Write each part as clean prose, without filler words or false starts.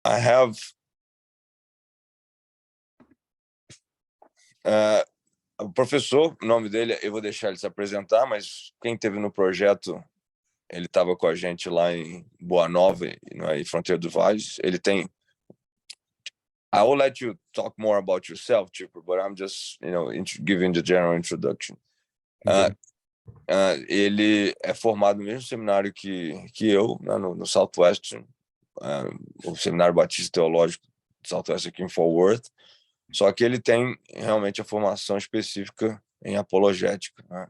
I have o professor, o nome dele, eu vou deixar ele se apresentar, mas quem teve no projeto, ele estava com a gente lá em Boa Nova, em Fronteira do Vales. Ele tem... I will let you talk more about yourself, Chipper, but I'm just, giving the general introduction. Okay. Ele é formado no mesmo seminário que eu, né, no Southwestern, o Seminário Batista Teológico do Southwestern aqui em Fort Worth, só que ele tem realmente a formação específica em apologética, né?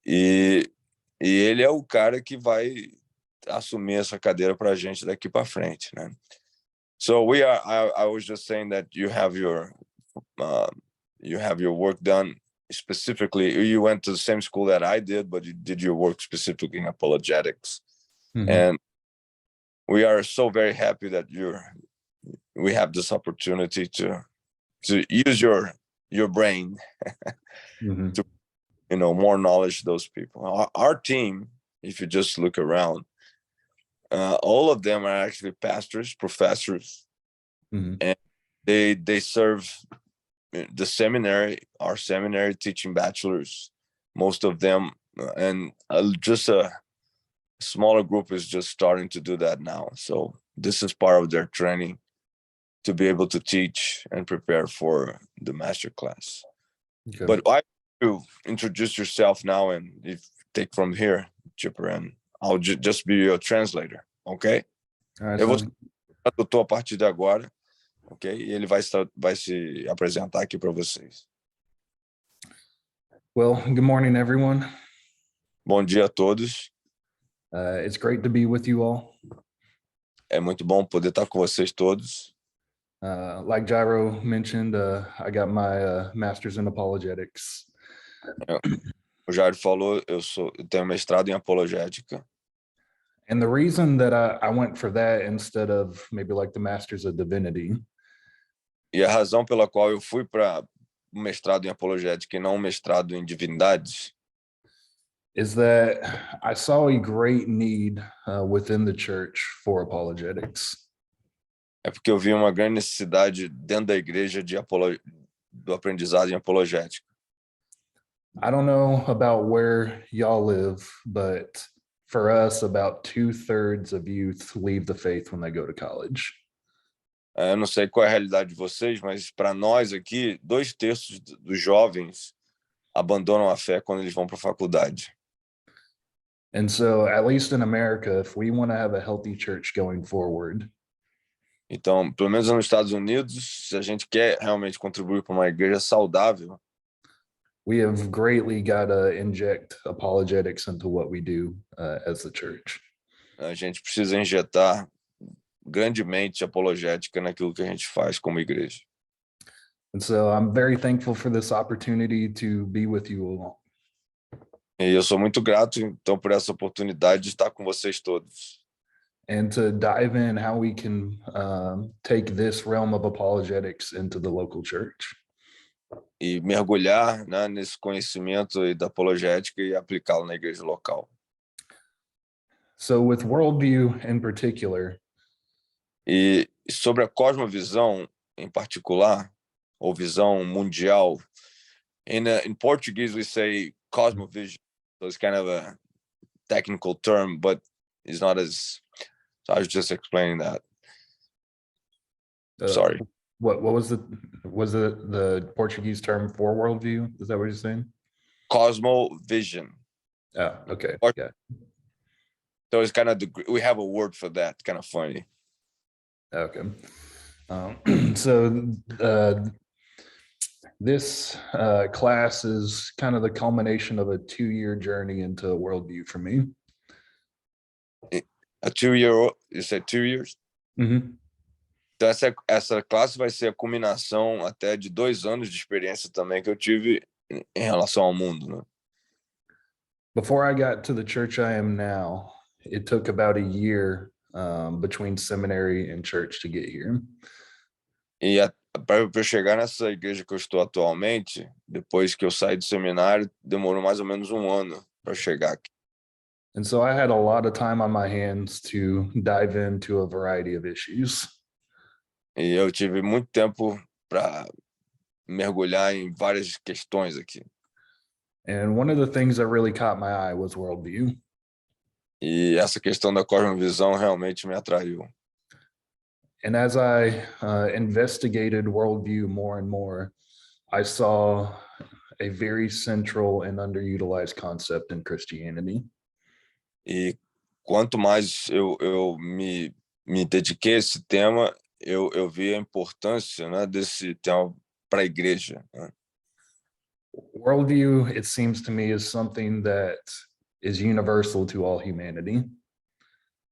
E ele é o cara que vai assumir essa cadeira para a gente daqui para frente, né? So I was just saying that you have your work done. Specifically, you went to the same school that I did, but you did your work specifically in apologetics. Mm-hmm. And we are so very happy that we have this opportunity to use your brain mm-hmm. to more knowledge to those people. Our team, if you just look around, all of them are actually pastors, professors, mm-hmm. and they serve the seminary, our seminary, teaching bachelors, most of them, and just a smaller group is just starting to do that now. So this is part of their training to be able to teach and prepare for the master class. Okay. But I you introduce yourself now, and if take from here, Chipper, and I'll just be your translator, okay? Right, eu vou ser tradutor a partir de agora. Ok? E ele vai se apresentar aqui para vocês. Well, good morning, everyone. Bom dia a todos. It's great to be with you all. É muito bom poder estar com vocês todos. Like Jairo mentioned, I got my master's in apologetics. O Jairo falou, eu tenho mestrado em apologética. And the reason that I went for that instead of maybe like the master's of divinity. E a razão pela qual eu fui para o mestrado em apologética e não um mestrado em divindades is that I saw a great need within the church for apologetics. É porque eu vi uma grande necessidade dentro da igreja do aprendizado em apologética. I don't know about where y'all live, but for us, about 2/3 of youth leave the faith when they go to college. Eu não sei qual é a realidade de vocês, mas para nós aqui, 2/3 dos jovens abandonam a fé quando eles vão para a faculdade. And so, at least in America, if we want to have a healthy church going forward, então, pelo menos nos Estados Unidos, se a gente quer realmente contribuir para uma igreja saudável, we have greatly got to inject apologetics into what we do as the church. A gente precisa injetar grandemente apologética naquilo que a gente faz como igreja. And so I'm very thankful for this opportunity to be with you all. E eu sou muito grato, então, por essa oportunidade de estar com vocês todos. And to dive in how we can take this realm of apologetics into the local church. E mergulhar, né, nesse conhecimento da apologética e aplicá-lo na igreja local. So with worldview in particular, e sobre a cosmovisão em particular, ou visão mundial, in Portuguese we say cosmovision, so it's kind of a technical term, but it's not as... So I was just explaining that. Sorry. What was the Portuguese term for worldview? Is that what you're saying? Cosmovision. Oh, okay. Yeah. So it's kind of we have a word for that. Kind of funny. Okay. So this class is kind of the culmination of a 2-year journey into worldview for me. A 2-year, you said 2 years? Mm-hmm. Então essa classe vai ser a culminação até de 2 anos de experiência também que eu tive em relação ao mundo, né? Before I got to the church I am now, it took about a year between seminary and church to get here. E para eu chegar nessa igreja que eu estou atualmente, depois que eu saí do seminário, demorou mais ou menos 1 ano para chegar aqui. And so I had a lot of time on my hands to dive into a variety of issues. E eu tive muito tempo para mergulhar em várias questões aqui. And one of the things that really caught my eye was worldview. E essa questão da cosmovisão realmente me atraiu. And as I investigated worldview more and more, I saw a very central and underutilized concept in Christianity. E quanto mais eu me dediquei a esse tema, eu vi a importância, né, desse tema para a igreja, né? Worldview, it seems to me, is something that is universal to all humanity.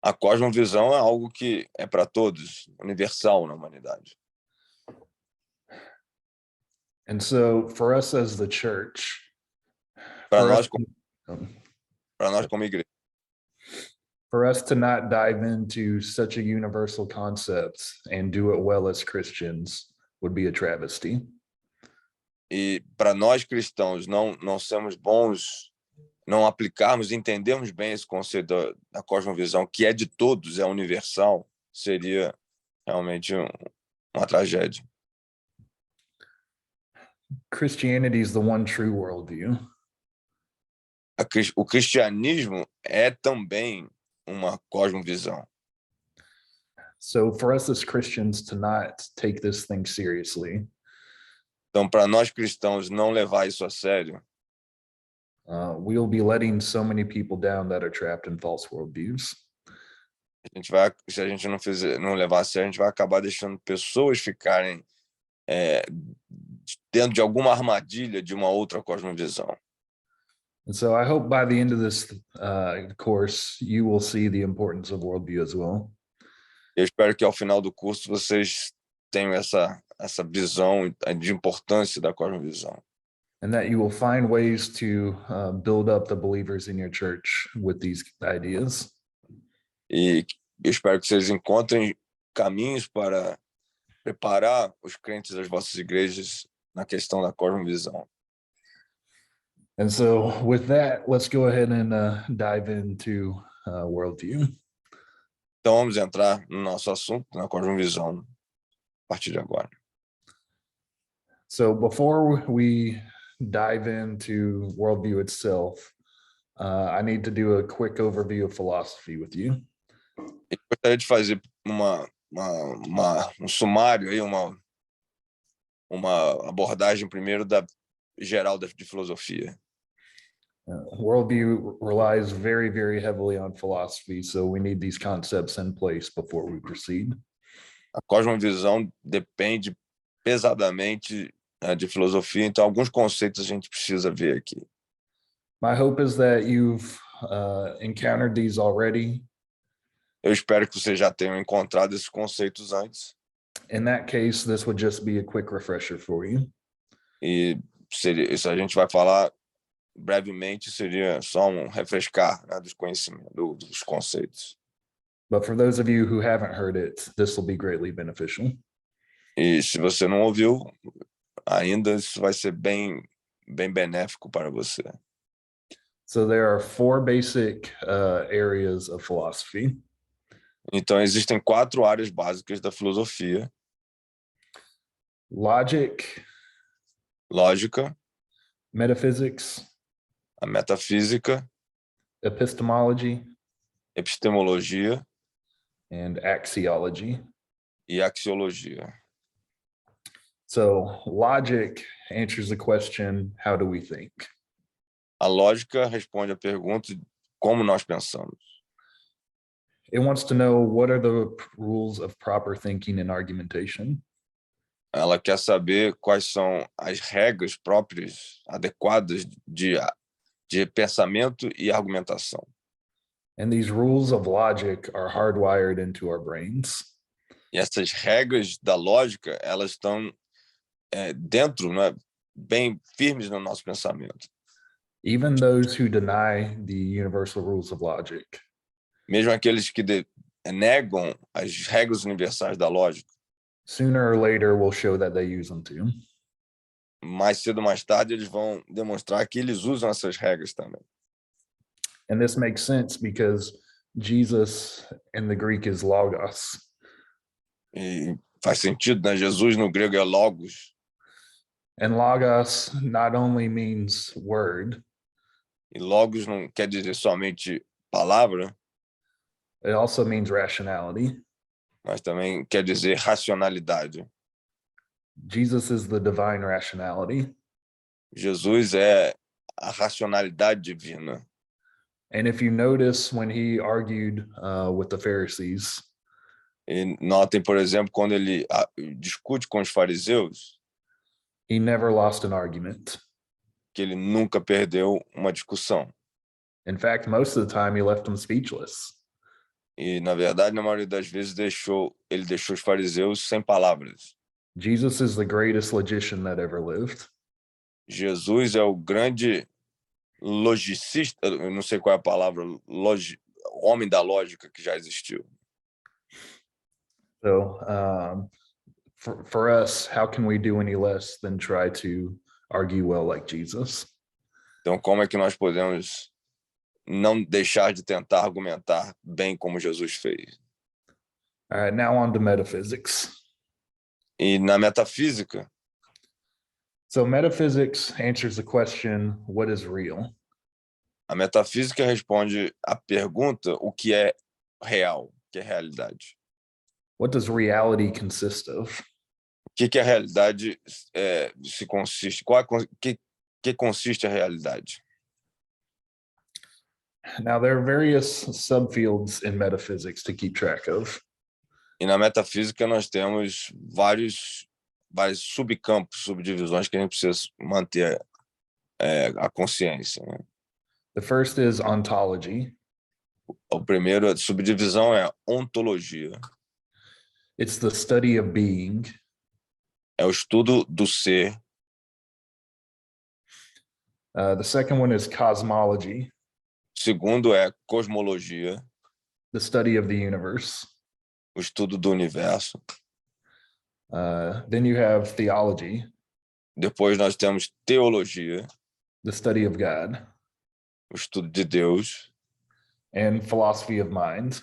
A cosmovisão é algo que é para todos, universal na humanidade. And so for us as the church, Para for us, nós, para nós como igreja, for us to not dive into such a universal concept and do it well as Christians would be a travesty. e para nós cristãos não sermos bons, não aplicarmos, entendermos bem esse conceito da cosmovisão, que é de todos, é universal, seria realmente uma tragédia. Christianity is the one true worldview. O cristianismo é também uma cosmovisão. So for us as Christians to not take this thing seriously, Então, para nós cristãos não levar isso a sério, we'll be letting so many people down that are trapped in false worldviews. se a gente não levar a sério, a gente vai acabar deixando pessoas ficarem dentro de alguma armadilha de uma outra cosmovisão. And so I hope by the end of this course, you will see the importance of worldview as well. Eu espero que ao final do curso vocês tenham essa visão de importância da cosmovisão. And that you will find ways to build up the believers in your church with these ideas. E eu espero que vocês encontrem caminhos para preparar os crentes das vossas igrejas na questão da cosmovisão. And so with that, let's go ahead and dive into worldview. Então vamos entrar no nosso assunto, na cosmovisão, a partir de agora. So before we dive into worldview itself, I need to do a quick overview of philosophy with you. Eu gostaria de fazer um sumário aí, uma abordagem primeiro geral de filosofia. Worldview relies very, very heavily on philosophy, so we need these concepts in place before we proceed. A cosmovisão depende pesadamente de filosofia, então alguns conceitos a gente precisa ver aqui. My hope is that you've encountered these already. Eu espero que vocês já tenham encontrado esses conceitos antes. In that case, this would just be a quick refresher for you. E isso a gente vai falar brevemente, seria só um refrescar, né, dos conhecimentos, dos conceitos. But for those of you who haven't heard it, this will be greatly beneficial. E se você não ouviu ainda, isso vai ser bem benéfico para você. So there are four basic areas of philosophy. Então existem 4 áreas básicas da filosofia: Logic, lógica, metaphysics, a metafísica, epistemology, epistemologia and axiology. e axiologia. So logic answers the question, how do we think? A lógica responde a pergunta de como nós pensamos. It wants to know what are the rules of proper thinking and argumentation. Ela quer saber quais são as regras próprias, adequadas de pensamento e argumentação. And these rules of logic are hardwired into our brains. E essas regras da lógica, elas estão dentro, né, bem firmes no nosso pensamento. Even those who deny the universal rules of logic, Mesmo aqueles que negam as regras universais da lógica, sooner or later will show that they use them too. mais cedo ou mais tarde eles vão demonstrar que eles usam essas regras também. And this makes sense because Jesus in the Greek is logos. E faz sentido, né? Jesus no grego é logos, And logos not only means word, e logos não quer dizer somente palavra, it also means rationality. mas também quer dizer racionalidade. Jesus is the divine rationality. Jesus é a racionalidade divina. And if you notice when he argued with the Pharisees, E notem, por exemplo, quando ele discute com os fariseus, he never lost an argument. que ele nunca perdeu uma discussão. In fact, most of the time he left them speechless. E, na verdade, na maioria das vezes, ele deixou os fariseus sem palavras. Jesus is the greatest logician that ever lived. Jesus é o grande logicista, eu não sei qual é a palavra, homem da lógica que já existiu. So for us, how can we do any less than try to argue well like Jesus? Então, como é que nós podemos não deixar de tentar argumentar bem como Jesus fez? All right, now on to metaphysics. E na metafísica, So metaphysics answers the question, what is real? a metafísica responde à pergunta o que é real, o que é realidade. What does reality consist of? O que a realidade se consiste? Que consiste a realidade? Now, there are various subfields in metaphysics to keep track of. E na metafísica nós temos vários subcampos, subdivisões que a gente precisa manter a consciência, né? The first is ontology. A primeira subdivisão é ontologia. It's the study of being. É o estudo do ser. The second one is cosmology. Segundo é cosmologia, The study of the universe. o estudo do universo. Then you have theology. Depois nós temos teologia, The study of God. o estudo de Deus. And philosophy of mind.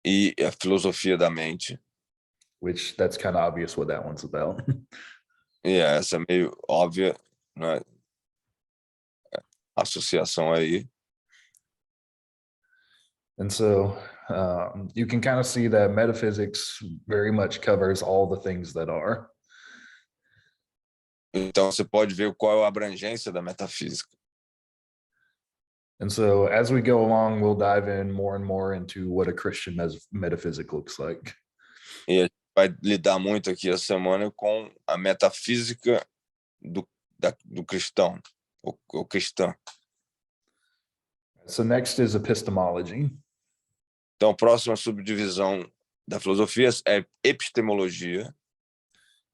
E a filosofia da mente. Which that's kind of obvious what that one's about. E essa é meio óbvia, né? Associação aí. And so you can kind of see that metaphysics very much covers all the things that are. Então você pode ver qual é a abrangência da metafísica. And so as we go along, we'll dive in more and more into what a Christian metaphysic looks like. E a gente vai lidar muito aqui essa semana com a metafísica do cristão, o cristão. So next is epistemology. Então, a próxima subdivisão da filosofia é epistemologia.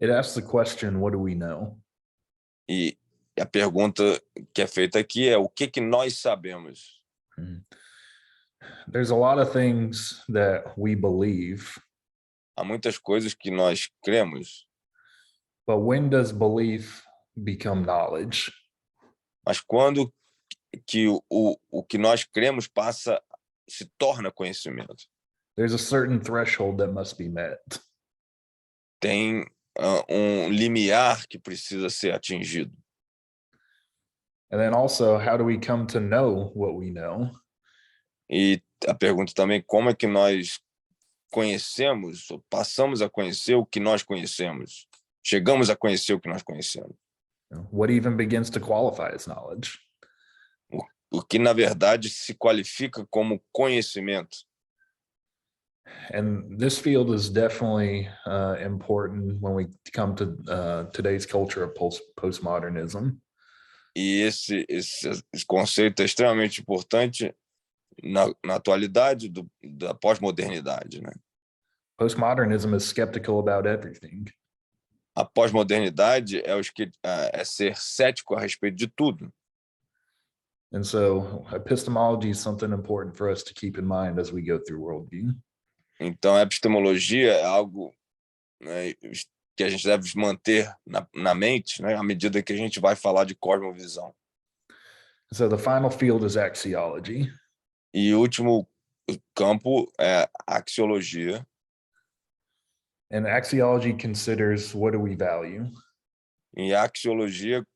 It asks the question, what do we know? E a pergunta que é feita aqui é o que nós sabemos? There's a lot of things that we believe. Há muitas coisas que nós cremos. But when does belief become knowledge? Mas quando que o que nós cremos se torna conhecimento? There's a certain threshold that must be met. Tem limiar que precisa ser atingido. And then also, how do we come to know what we know? E a pergunta também, como é que nós conhecemos, ou passamos a conhecer o que nós conhecemos? Chegamos a conhecer o que nós conhecemos. What even begins to qualify as knowledge? O que, na verdade, se qualifica como conhecimento. And this field is definitely important when we come to today's culture of postmodernism. E esse conceito é extremamente importante na atualidade da pós-modernidade, né? Postmodernism is skeptical about everything. A pós-modernidade é ser cético a respeito de tudo. And so epistemology is something important for us to keep in mind as we go through worldview. Então, a epistemologia é algo, né, que a gente deve manter na mente, né, à medida que a gente vai falar de cosmovisão. So the final field is axiology. E o último campo é a axiologia. And axiology considers what do we value. E a axiologia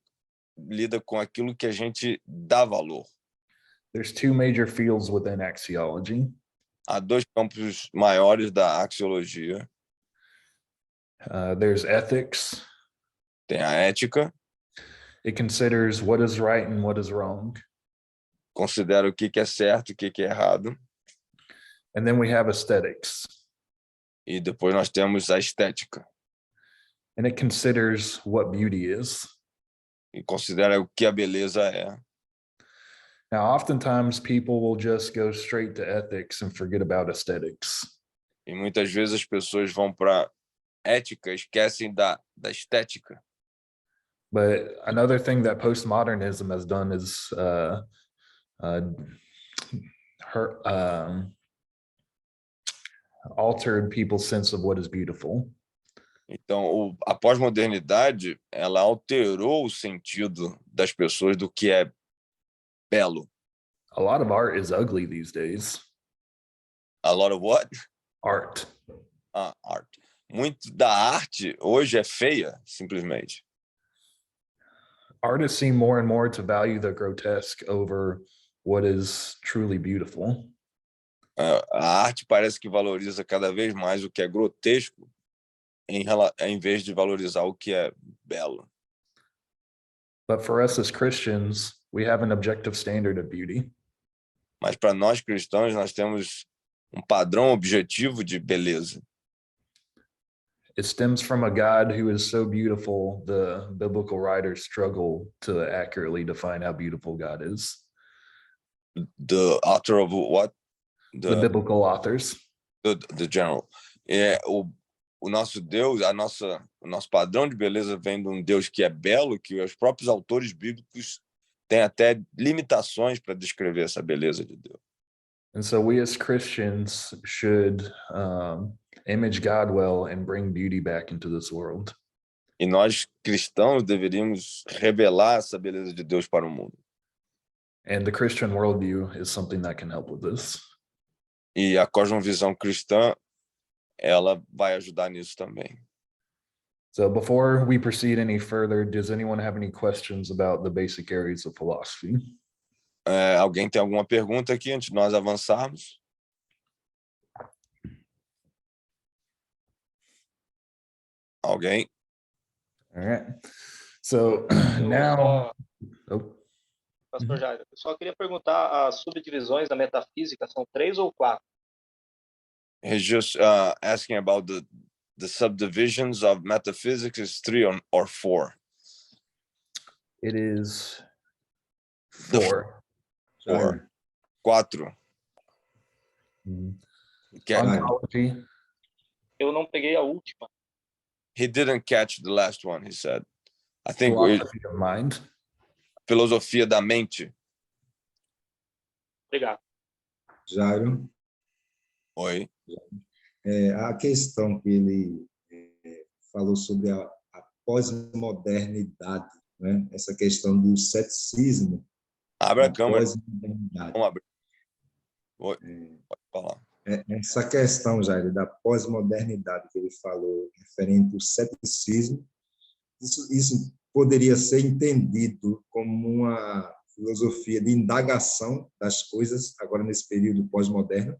lida com aquilo que a gente dá valor. There's two major fields within axiology. Há dois campos maiores da axiologia. There's ethics. Tem a ética, It considers what is right and what is wrong. considera o que é certo e o que é errado. And then we have aesthetics. E depois nós temos a estética. And it considers what beauty is. E considera o que a beleza é. Now, oftentimes people will just go straight to ethics and forget about aesthetics. E muitas vezes as pessoas vão para ética, esquecem da estética. But another thing that postmodernism has done is altered people's sense of what is beautiful. Então, a pós-modernidade, ela alterou o sentido das pessoas do que é belo. A lot of art is ugly these days. A lot of what? Art. Art. Muito da arte hoje é feia, simplesmente. Artists seem more and more to value the grotesque over what is truly beautiful. A arte parece que valoriza cada vez mais o que é grotesco em vez de valorizar o que é belo. But for us as Christians, we have an objective standard of beauty. Mas para nós cristãos, nós temos padrão objetivo de beleza. It stems from a God who is so beautiful, the biblical writers struggle to accurately define how beautiful God is. The author of what? The biblical authors. The general. O nosso Deus, o nosso padrão de beleza vem de Deus que é belo, que os próprios autores bíblicos têm até limitações para descrever essa beleza de Deus. And so we as Christians should image God well and bring beauty back into this world. E nós cristãos deveríamos revelar essa beleza de Deus para o mundo. And the Christian worldview is something that can help with this. E a cosmovisão cristã, ela vai ajudar nisso também. So before we proceed any further, does anyone have any questions about the basic areas of philosophy? Alguém tem alguma pergunta aqui antes de nós avançarmos? Alguém? All right. So now... Pastor Jairo, eu só queria perguntar, as subdivisões da metafísica são 3 ou 4? He's just asking about the subdivisions of metaphysics is 3 or 4. It is 4. 4. Ontology. Eu não peguei a última. He didn't catch the last one, he said. I think Philosophy of mind. Filosofia da mente. Obrigado. Jairo. Oi. A questão que ele falou sobre a pós-modernidade, né? Essa questão do ceticismo. Abre a câmera. Vamos abrir. Pode falar. Essa questão, Jair, da pós-modernidade que ele falou, referente ao ceticismo, isso poderia ser entendido como uma filosofia de indagação das coisas, agora nesse período pós-moderno?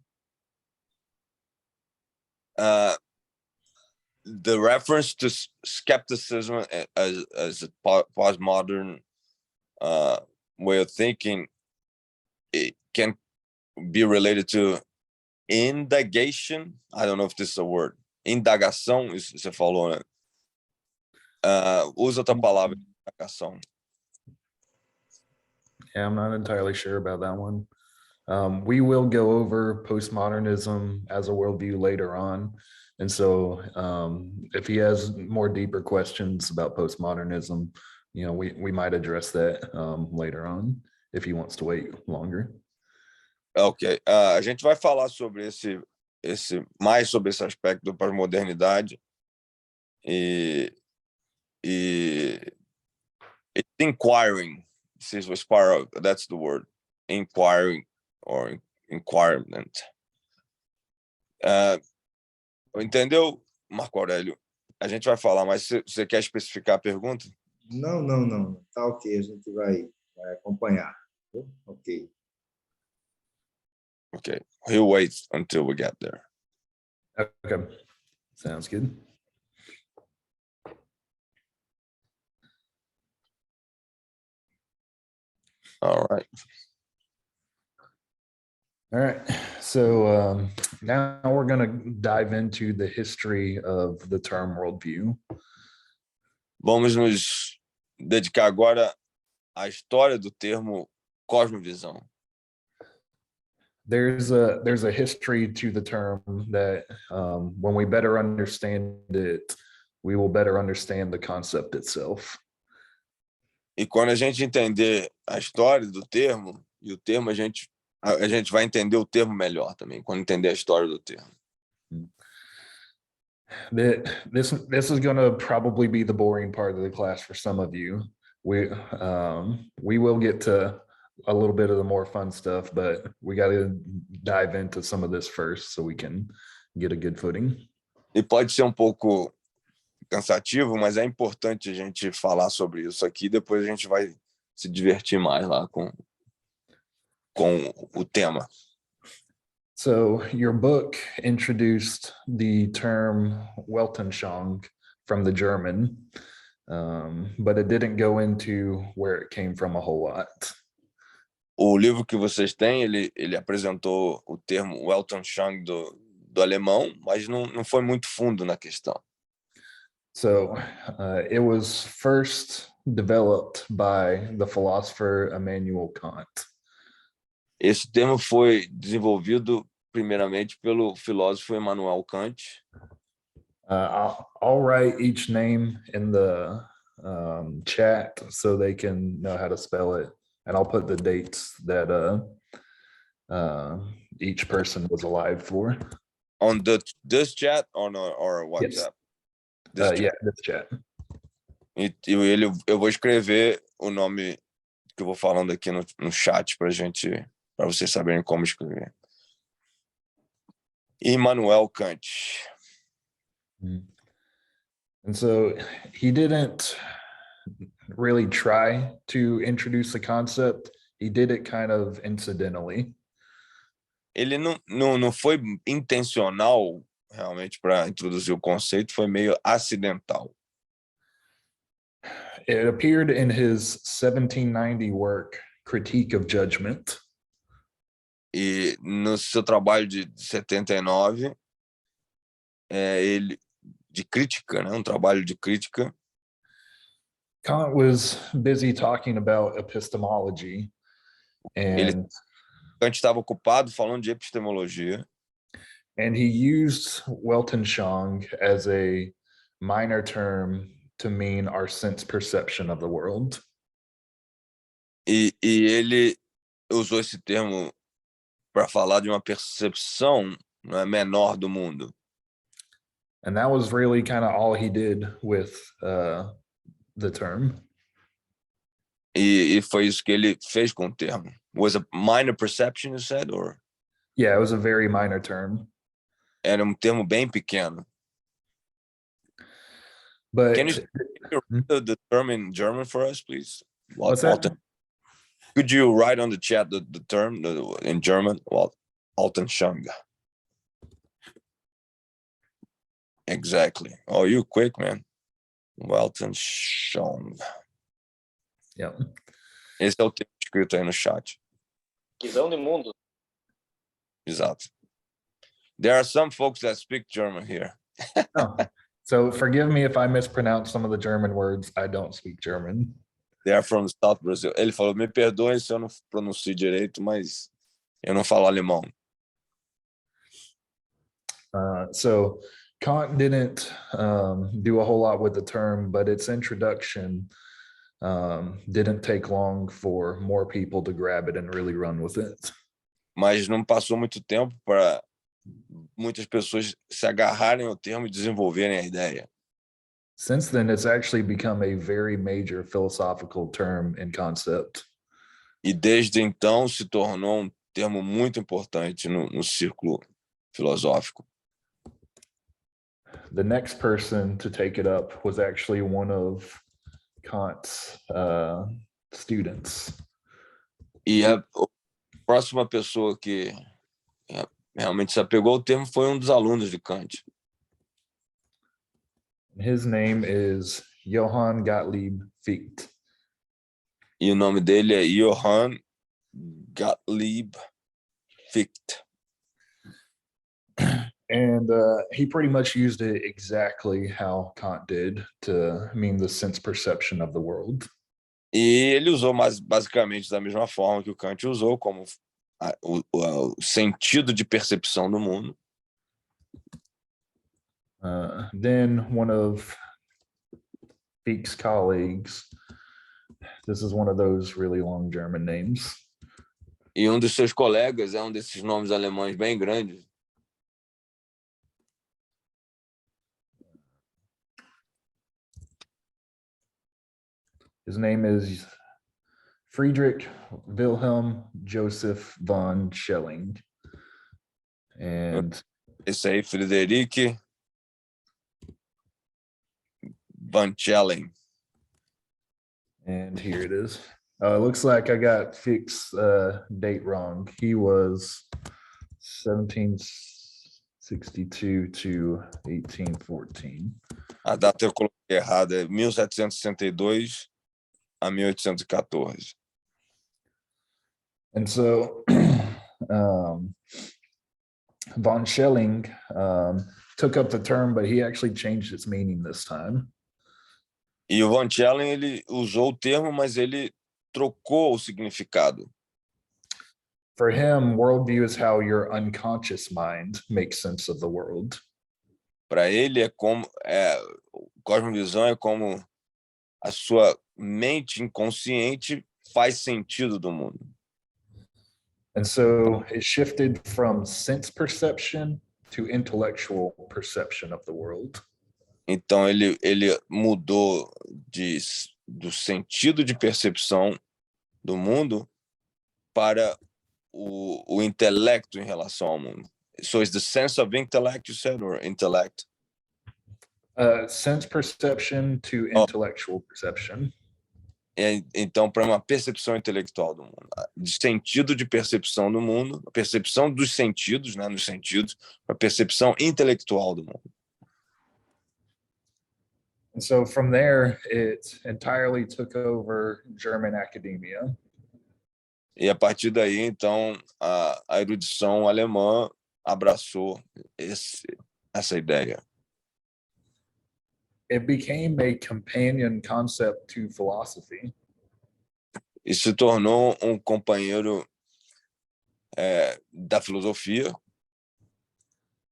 The reference to skepticism as a postmodern way of thinking, it can be related to indagation. I don't know if this is a word. Indagação, isso você falou, né? Usa outra palavra, indagação. Yeah, I'm not entirely sure about that one. We will go over postmodernism as a worldview later on. And so if he has more deeper questions about postmodernism, you know, we might address that later on if he wants to wait longer. Ok. A gente vai falar sobre mais sobre esse aspecto da pós-modernidade e inquiring. This was part of, that's the word. Inquiring or inquirement. Entendeu, Marco Aurélio, a gente vai falar, mas você quer especificar a pergunta? Não, não, não. Tá ok, a gente vai acompanhar. Ok. Okay. He'll wait until we get there. Okay, sounds good. All right. All right, so now we're going to dive into the history of the term worldview. Vamos nos dedicar agora à história do termo cosmovisão. There's a history to the term that when we better understand it, we will better understand the concept itself. E quando a gente entender a história do termo, e o termo a gente vai entender o termo melhor também, quando entender a história do termo. This is going to probably be the boring part of the class for some of you. We will get to a little bit of the more fun stuff, but we got to dive into some of this first so we can get a good footing. E pode ser um pouco cansativo, mas é importante a gente falar sobre isso aqui, depois a gente vai se divertir mais lá com o tema. So your book introduced the term Weltanschauung from the German, but it didn't go into where it came from a whole lot. O livro que vocês têm, ele apresentou o termo Weltanschauung do alemão, mas não foi muito fundo na questão. So it was first developed by the philosopher Immanuel Kant. Esse termo foi desenvolvido primeiramente pelo filósofo Immanuel Kant. I'll write each name in the chat so they can know how to spell it, and I'll put the dates that each person was alive for. On this chat or WhatsApp? Yes. Yeah, this chat. E eu vou escrever o nome que eu vou falando aqui no chat para vocês saberem como escrever. Immanuel Kant. And so he didn't really try to introduce the concept. He did it kind of incidentally. Ele não foi intencional realmente para introduzir o conceito, foi meio acidental. It appeared in his 1790 work, Critique of Judgment. E no seu trabalho de 79, ele de crítica, né? Um trabalho de crítica. Kant was busy talking about epistemology, and Kant estava ocupado falando de epistemologia. And he used Weltanschauung as a minor term to mean our sense perception of the world. E ele usou esse termo para falar de uma percepção, né, menor do mundo. And that was really kind of all he did with the term. E foi isso que ele fez com o termo. Was a minor perception, you said, or? Yeah, it was a very minor term. Era um termo bem pequeno. But Can you read the term in German for us, please? What's that? Could you write on the chat the term in German? Weltanschauung. Exactly. Oh, you quick, man. Weltanschauung. Yeah. Esse é o termo escrito aí no chat. Visão de mundo. Exato. There are some folks that speak German here. Oh. So forgive me if I mispronounce some of the German words. I don't speak German. They are from South Brazil. Ele falou, me perdoem se eu não pronuncio direito, mas eu não falo alemão. So Kant didn't do a whole lot with the term, but its introduction didn't take long for more people to grab it and really run with it. Mas não passou muito tempo para muitas pessoas se agarrarem ao termo e desenvolverem a ideia. Since then, it's actually become a very major philosophical term and concept. E desde então se tornou um termo muito importante no círculo filosófico. The next person to take it up was actually one of Kant's students. E a próxima pessoa que realmente se apegou ao termo foi dos alunos de Kant. His name is Johann Gottlieb Fichte. E o nome dele é Johann Gottlieb Fichte. And he pretty much used it exactly how Kant did to mean the sense perception of the world. E ele usou basicamente da mesma forma que o Kant usou, como o sentido de percepção do mundo. Then one of Fichte's colleagues, this is one of those really long German names. E dos seus colegas é desses nomes alemães bem grandes. His name is Friedrich Wilhelm Joseph von Schelling. And esse aí, Friedrich von Schelling. And here it is. It looks like I got Fichte's date wrong. He was 1762 to 1814. A data eu coloquei errada, é 1762 a 1814. And so von Schelling took up the term, but he actually changed its meaning this time. E o von Schelling, ele usou o termo, mas ele trocou o significado. For him, worldview is how your unconscious mind makes sense of the world. Para ele, cosmovisão é como a sua mente inconsciente faz sentido do mundo. And so it shifted from sense perception to intellectual perception of the world. Então ele mudou do sentido de percepção do mundo para o intelecto em relação ao mundo. So is the sense of intellect, you said, or intellect? Sense perception to intellectual perception. Então, para uma percepção intelectual do mundo, de sentido de percepção do mundo, a percepção dos sentidos, né, nos sentidos, para a percepção intelectual do mundo. And so from there, it entirely took over German academia. E a partir daí, então, a erudição alemã abraçou essa ideia. It became a companion concept to philosophy. E se tornou companheiro da filosofia.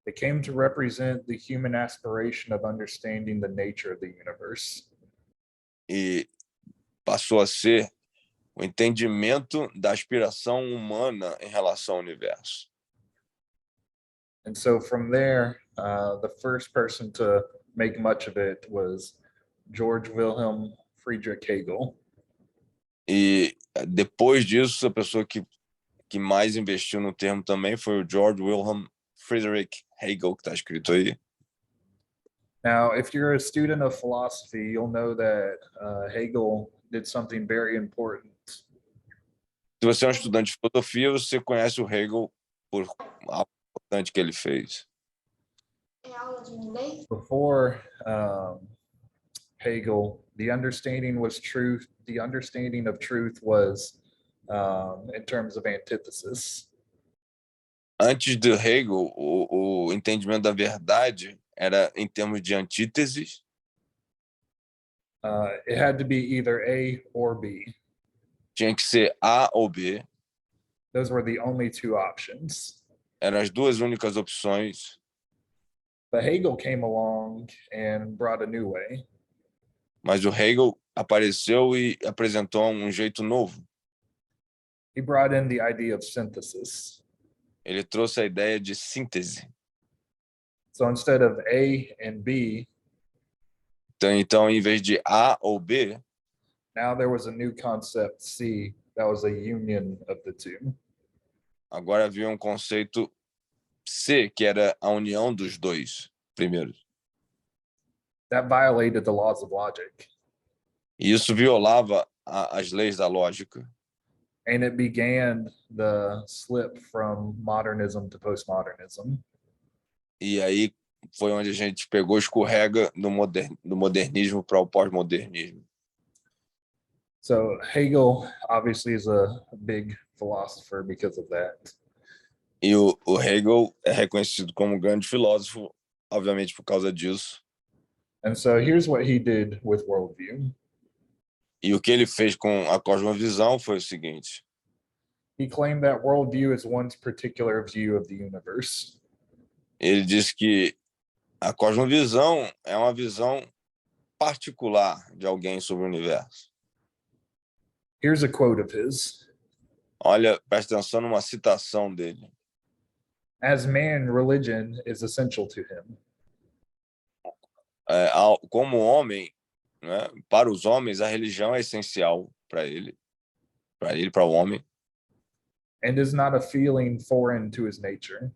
It came to represent the human aspiration of understanding the nature of the universe. E passou a ser o entendimento da aspiração humana em relação ao universo. And so from there, the first person to make much of it was George Wilhelm Friedrich Hegel. E depois disso, a pessoa que mais investiu no termo também foi o George Wilhelm Friedrich Hegel, que está escrito aí. Now, if you're a student of philosophy, you'll know that Hegel did something very important. Se você é um estudante de filosofia, você conhece o Hegel por algo importante que ele fez. Before Hegel, the understanding of truth was in terms of antithesis. Antes de Hegel, o entendimento da verdade era em termos de antíteses. It had to be either A or B. Tinha que ser A ou B. Those were the only two options. Eram as duas únicas opções. But Hegel came along and brought a new way. Mas o Hegel apareceu e apresentou jeito novo. He brought in the idea of synthesis. Ele trouxe a ideia de síntese. So instead of A and B, então em vez de A ou B, now there was a new concept, C, that was a union of the two. Agora havia conceito C, que era a união dos dois primeiros. that violated the laws of logic. E isso violava as leis da lógica. And it began the slip from modernism to postmodernism. E aí foi onde a gente pegou, escorrega do modernismo para o pós-modernismo. So Hegel obviously is a big philosopher because of that. E o Hegel é reconhecido como um grande filósofo, obviamente por causa disso. And so here's what he did with worldview. E o que ele fez com a cosmovisão foi o seguinte: He claimed that worldview is one's particular view of the universe. ele disse que a cosmovisão é uma visão particular de alguém sobre o universo. Here's a quote of his. Olha, presta atenção numa citação dele. As man, religion is essential to him. Como homem, né, para os homens, a religião é essencial para para o homem. And is not a feeling foreign to his nature.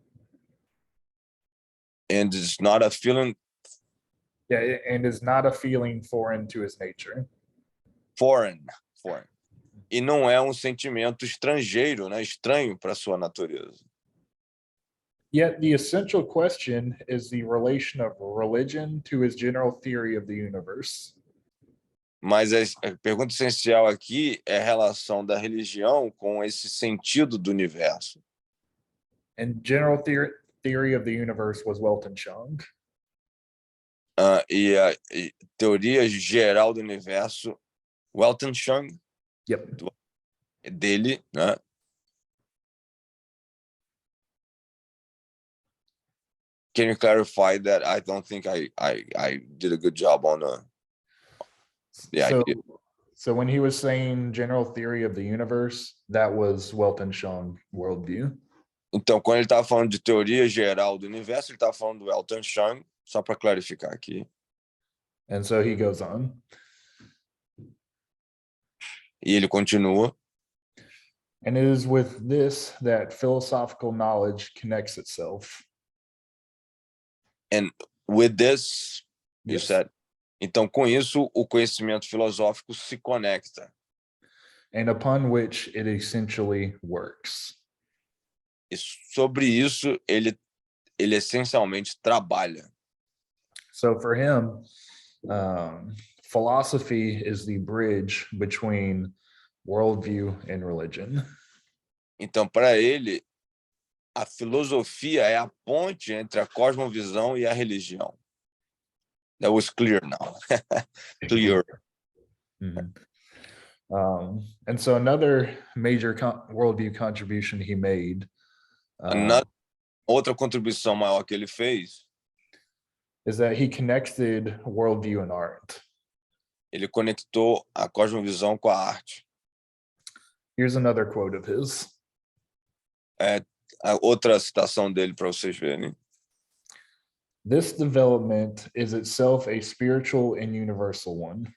And it's not a feeling Yeah, and is not a feeling foreign to his nature. foreign. E não é um sentimento estrangeiro, né, estranho para sua natureza. Yet the essential question is the relation of religion to his general theory of the universe. Mas a pergunta essencial aqui é a relação da religião com esse sentido do universo. And general theory of the universe was Weltanschauung. E a teoria geral do universo, Weltanschauung, Yep. dele, né? Can you clarify that? I don't think I did a good job on the idea. So when he was saying general theory of the universe, that was Weltanschauung worldview. Então, quando ele estava falando de teoria geral do universo, ele estava falando do Weltanschauung, só para clarificar aqui. And so he goes on. E ele continua. And it is with this that philosophical knowledge connects itself. And with this, you Yes. said. Então, com isso, o conhecimento filosófico se conecta. And upon which it essentially works. E sobre isso, ele essencialmente trabalha. So for him, philosophy is the bridge between worldview and religion. Então, para ele, a filosofia é a ponte entre a cosmovisão e a religião. That was clear now. Clear. Mhm. And so another major worldview contribution he made Outra contribuição maior que ele fez, is that he connected worldview and art. ele conectou a cosmovisão com a arte. Here's another quote of his. A outra citação dele para vocês verem. This development is itself a spiritual and universal one.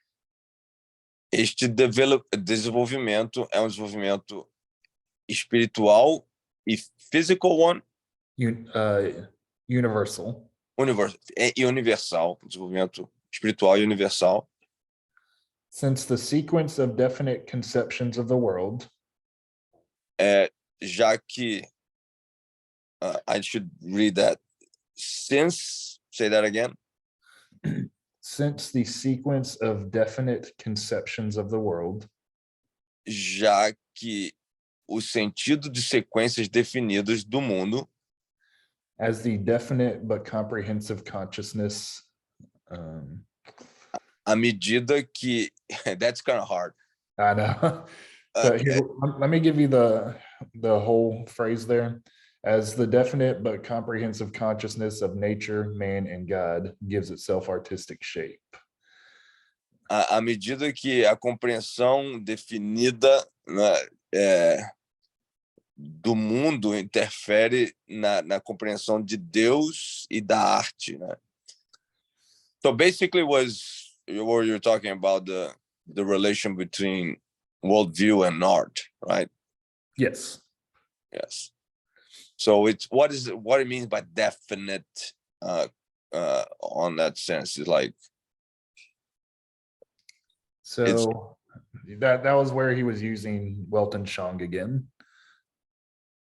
Este desenvolvimento é um desenvolvimento espiritual e physical one, Universal. Universal, desenvolvimento espiritual e universal. Since the sequence of definite conceptions of the world, já que I should read that. Since, say that again. Since the sequence of definite conceptions of the world, já que o sentido de sequências definidas do mundo, as the definite but comprehensive consciousness, à medida que that's kind of hard. I know. So here, let me give you the whole phrase there. As the definite but comprehensive consciousness of nature, man, and God gives itself artistic shape. À medida que a compreensão definida, né, do mundo interfere na compreensão de Deus e da arte, né? So basically was what you're talking about, the relation between worldview and art, right? Yes. Yes. So it's what it means by definite on that sense is like So that was where he was using Weltanschauung again.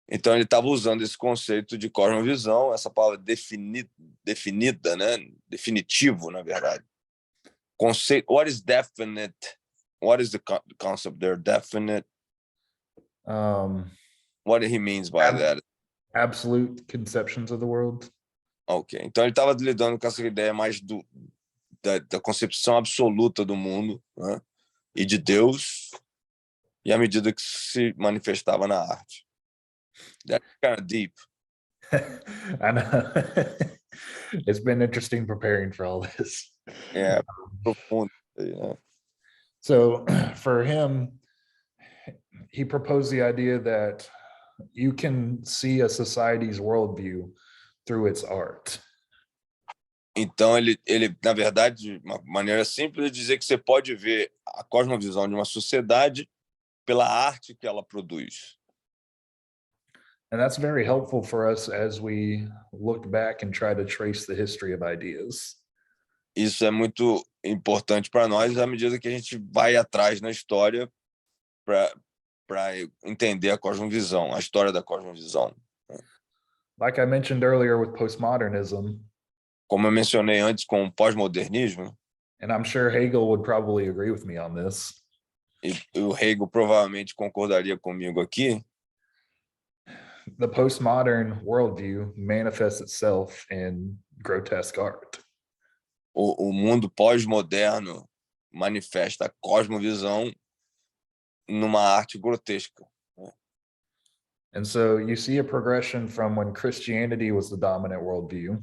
Então ele estava usando esse conceito de cosmovisão, essa palavra definida, né? Definitivo, na verdade. Conceito. What is definite? What is the concept there? Definite. What he means by that? Absolute conceptions of the world. Ok. Então ele estava lidando com essa ideia mais da concepção absoluta do mundo, né? E de Deus, e à medida que se manifestava na arte. That's kind of deep. I know. It's been interesting preparing for all this. É profundo. Né? So for him, he proposed the idea that you can see a society's worldview through its art. Então ele, na verdade, de uma maneira simples, de dizer que você pode ver a cosmovisão de uma sociedade pela arte que ela produz. And that's very helpful for us as we look back and try to trace the history of ideas. Isso é muito importante para nós à medida que a gente vai atrás na história para entender a cosmovisão, a história da cosmovisão. Like I mentioned earlier with postmodernism, como eu mencionei antes com o pós-modernismo, and I'm sure Hegel would probably agree with me on this. E o Hegel provavelmente concordaria comigo aqui. The postmodern worldview manifests itself in grotesque art. O mundo pós-moderno manifesta a cosmovisão numa arte grotesca. And so you see a progression from when Christianity was the dominant worldview.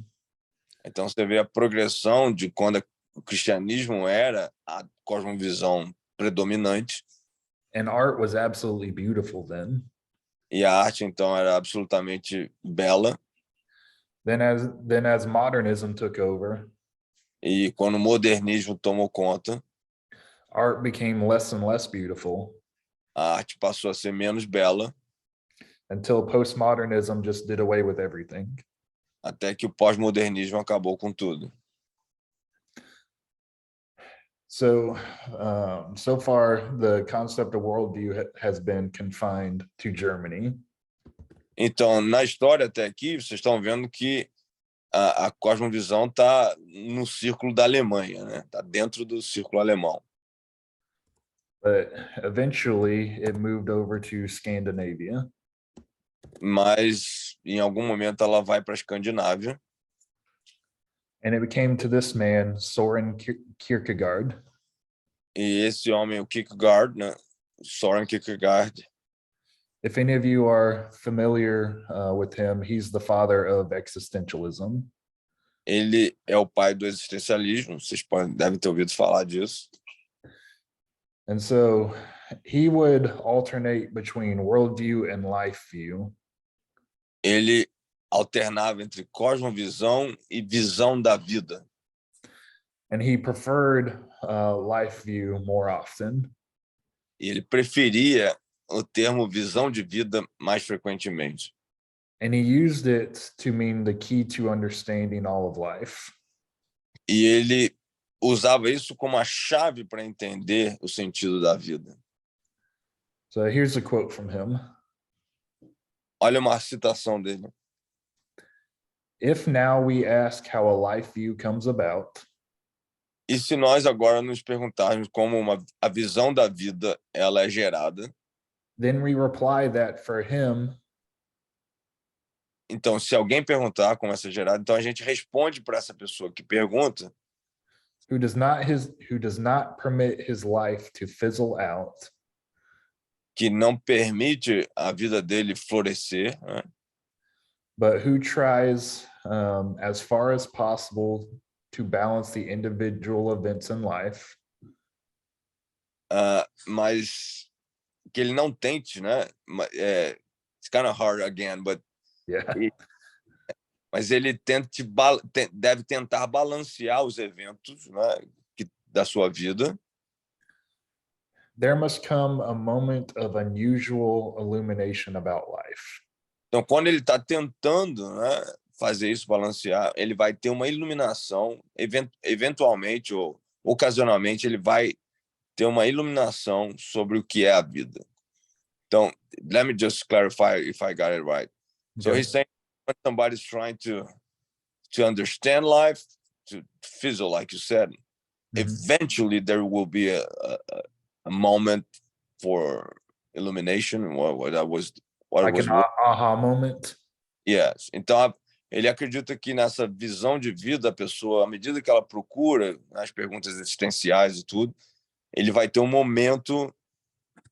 Então você vê a progressão de quando o cristianismo era a cosmovisão predominante. And art was absolutely beautiful then. E a arte então era absolutamente bela. Then as modernism took over, E quando o modernismo tomou conta, art became less and less beautiful. A arte passou a ser menos bela. Until postmodernism just did away with everything. Até que o pós-modernismo acabou com tudo. So, so far, the concept of worldview has been confined to Germany. Então, na história até aqui, vocês estão vendo que a cosmovisão está no círculo da Alemanha, né? Está dentro do círculo alemão. But eventually, it moved over to Scandinavia. Mas, em algum momento, ela vai para a Escandinávia. And it became to this man, Soren Kierkegaard. E esse homem, o Kierkegaard, né? Soren Kierkegaard. If any of you are familiar with him, he's the father of existentialism. Ele é o pai do existencialismo. Vocês devem ter ouvido falar disso. And so he would alternate between worldview and life view. Ele alternava entre cosmovisão e visão da vida. And he preferred life view more often. E ele preferia o termo visão de vida mais frequentemente. And he used it to mean the key to understanding all of life. E ele usava isso como a chave para entender o sentido da vida. So here's a quote from him. Olha uma citação dele. If now we ask how a life view comes about, e se nós agora nos perguntarmos como a visão da vida ela é gerada, then we reply that for him, então se alguém perguntar como essa é gerada, então a gente responde para essa pessoa que pergunta, who does not permit his life to fizzle out, que não permite a vida dele florescer, né? But who tries as far as possible to balance the individual events in life. Mas que ele não tente, né? It's kind of hard again, but yeah. Mas ele deve tentar balancear os eventos, né, da sua vida. There must come a moment of unusual illumination about life. Então, quando ele está tentando, né, fazer isso, balancear, ele vai ter uma iluminação, eventualmente ou ocasionalmente, ele vai ter uma iluminação sobre o que é a vida. Então, let me just clarify if I got it right. So Okay. he's saying when somebody's trying to understand life, to fizzle, like you said, eventually there will be a moment for illumination. What Like was an aha moment. Yes. Então, ele acredita que nessa visão de vida, a pessoa, à medida que ela procura as perguntas existenciais e tudo, ele vai ter um momento,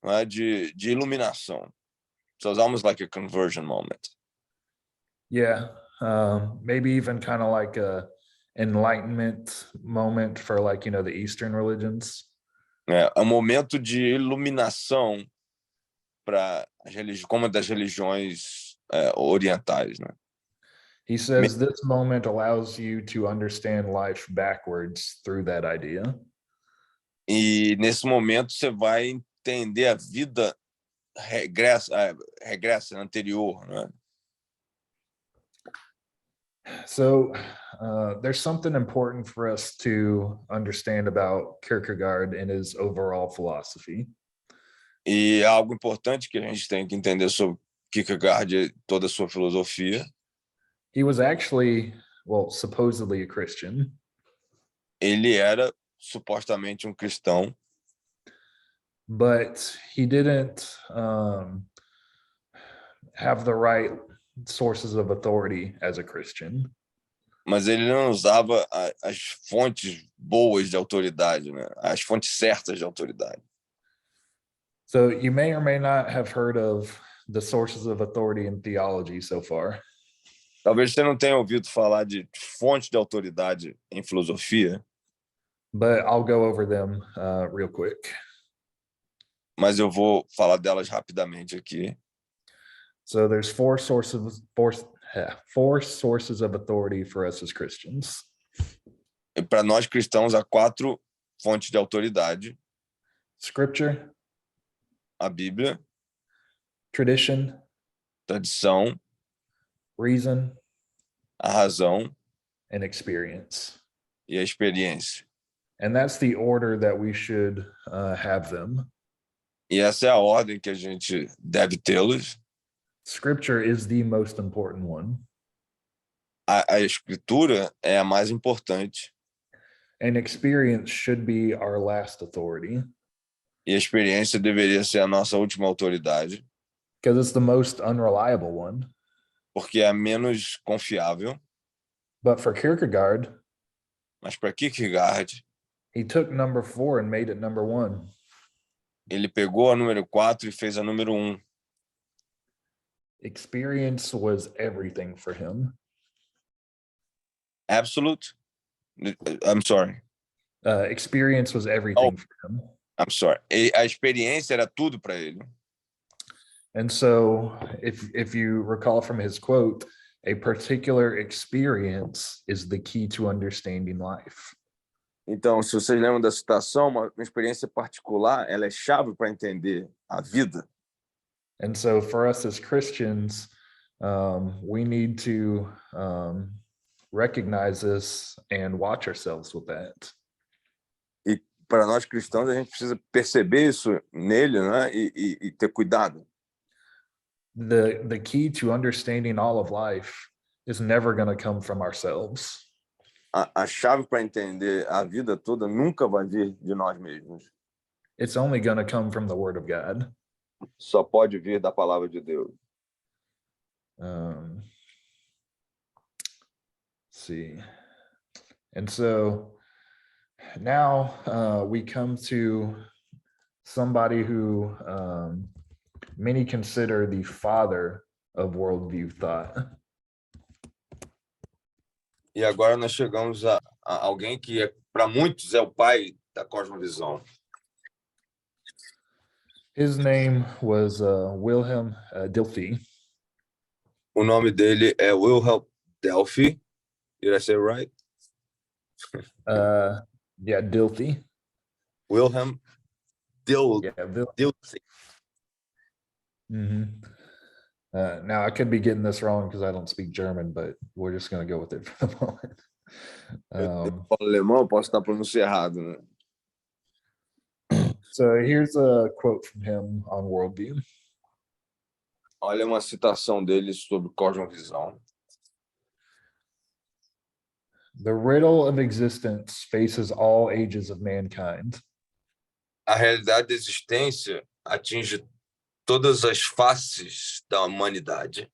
né, de iluminação. So it's almost like a conversion moment. Yeah. Maybe even kind of like a enlightenment moment for, like, the Eastern religions. É um momento de iluminação para as religiões, como das religiões orientais, né? He says this moment allows you to understand life backwards through that idea. E nesse momento você vai entender a vida regressa anterior, né? So there's something important for us to understand about Kierkegaard and his overall philosophy. E algo importante que a gente tem que entender sobre Kierkegaard e toda a sua filosofia. He was actually, well, supposedly a Christian. Ele era supostamente um cristão, but he didn't have the right sources of authority as a Christian. mas ele não usava as fontes boas de autoridade, né? As fontes certas de autoridade. So you may or may not have heard of the sources of authority in theology so far. Talvez você não tenha ouvido falar de fontes de autoridade em filosofia, but I'll go over them real quick. mas eu vou falar delas rapidamente aqui. So there's four sources of authority for us as Christians. E para nós cristãos há 4 fontes de autoridade: Scripture, a Bíblia, tradition, tradição, reason, a razão and experience. e a experiência. And that's the order that we should have them. E essa é a ordem que a gente deve tê-los. Scripture is the most important one. A escritura é a mais importante. And experience should be our last authority. E a experiência deveria ser a nossa última autoridade. Because it's the most unreliable one. Porque é a menos confiável. But for Kierkegaard, mas para Kierkegaard, he took number 4 and made it number 1. Ele pegou a número 4 e fez a número 1. Experience was everything for him. Absolute? I'm sorry. Experience was everything for him. I'm sorry. A experiência era tudo para ele. And so, if you recall from his quote, a particular experience is the key to understanding life. Então, se vocês lembram da citação, uma experiência particular, ela é chave para entender a vida. And so, for us as Christians, we need to recognize this and watch ourselves with that. E para nós cristãos, a gente precisa perceber isso nele, né? E ter cuidado. The key to understanding all of life is never going to come from ourselves. A chave para entender a vida toda nunca vai vir de nós mesmos. It's only going to come from the Word of God. Só pode vir da palavra de Deus. Let's see. And so now we come to somebody who many consider the father of worldview thought. E agora nós chegamos a alguém que para muitos é o pai da cosmovisão. His name was Wilhelm Dilthey. O nome dele é Wilhelm Dilthey. Did I say it right? Yeah, Dilthey. Wilhelm Dilthey. Mm-hmm. Now I could be getting this wrong because I don't speak German, but we're just going to go with it for the moment. Eu falo alemão, posso estar pronunciando errado, né? So here's a quote from him on worldview. Olha uma citação dele sobre cosmovisão. The riddle of existence faces all ages of mankind. A realidade da existência atinge todas as faces da humanidade,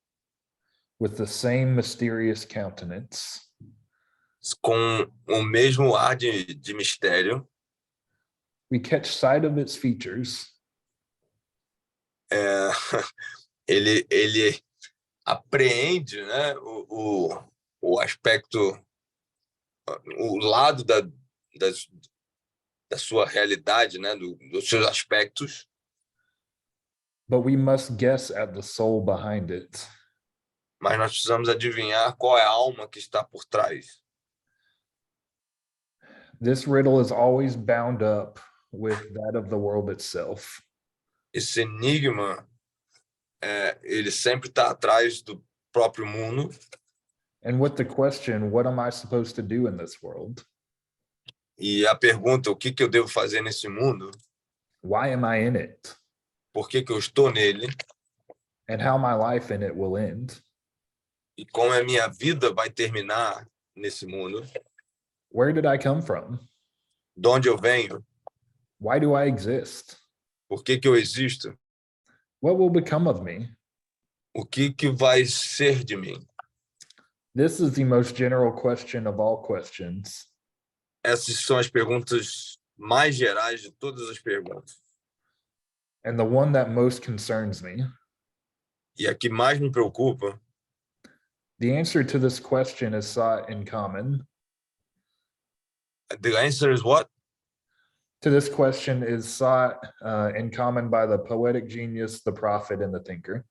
With the same mysterious countenance. com o mesmo ar de mistério. We catch sight of its features. É, ele apreende, né, o aspecto, o lado da sua realidade, né, dos seus aspectos. But we must guess at the soul behind it. Mas nós precisamos adivinhar qual é a alma que está por trás. This riddle is always bound up with that of the world itself. Esse enigma, ele sempre está atrás do próprio mundo. And with the question, what am I supposed to do in this world? E a pergunta, o que eu devo fazer nesse mundo? Why am I in it? Por que eu estou nele? And how my life in it will end? E como a minha vida vai terminar nesse mundo? Where did I come from? De onde eu venho? Why do I exist? Por que eu existo? What will become of me? O que vai ser de mim? This is the most general question of all questions. Essas são as perguntas mais gerais de todas as perguntas. And the one that most concerns me. E a que mais me preocupa, The answer to this question is sought in common. the answer is what? To this question is sought in common by the poetic genius, the prophet, and the thinker.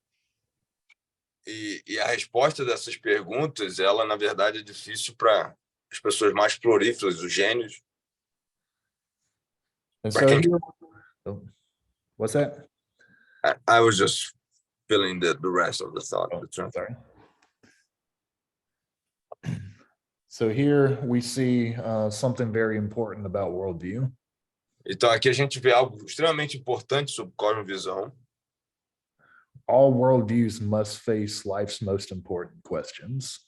E a resposta dessas perguntas, ela na verdade é difícil para as pessoas mais floríferas, os gênios. And Pra so quem- here, what's that? I was just filling the rest of the thought. Oh, the term. sorry. So here we see something very important about worldview. Então aqui a gente vê algo extremamente importante sobre cosmovisão. All worldviews must face life's most important questions.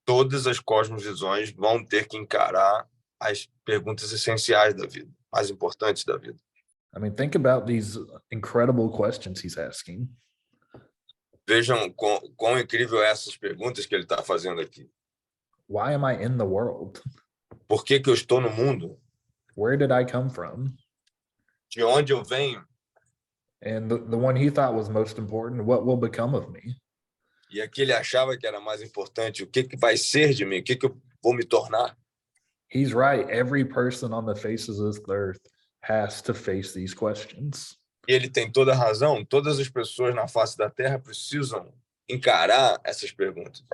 Todas as cosmovisões vão ter que encarar as perguntas essenciais da vida, mais importantes da vida. I mean, think about these incredible questions he's asking. Vejam quão incrível é essas perguntas que ele está fazendo aqui. Why am I in the world? Por que eu estou no mundo? Where did I come from? De onde eu venho? And the one he thought was most important, what will become of me? E aqui ele achava que era mais importante, o que vai ser de mim? O que eu vou me tornar? He's right. Every person on the faces of this earth has to face these questions. E ele tem toda a razão. Todas as pessoas na face da Terra precisam encarar essas perguntas.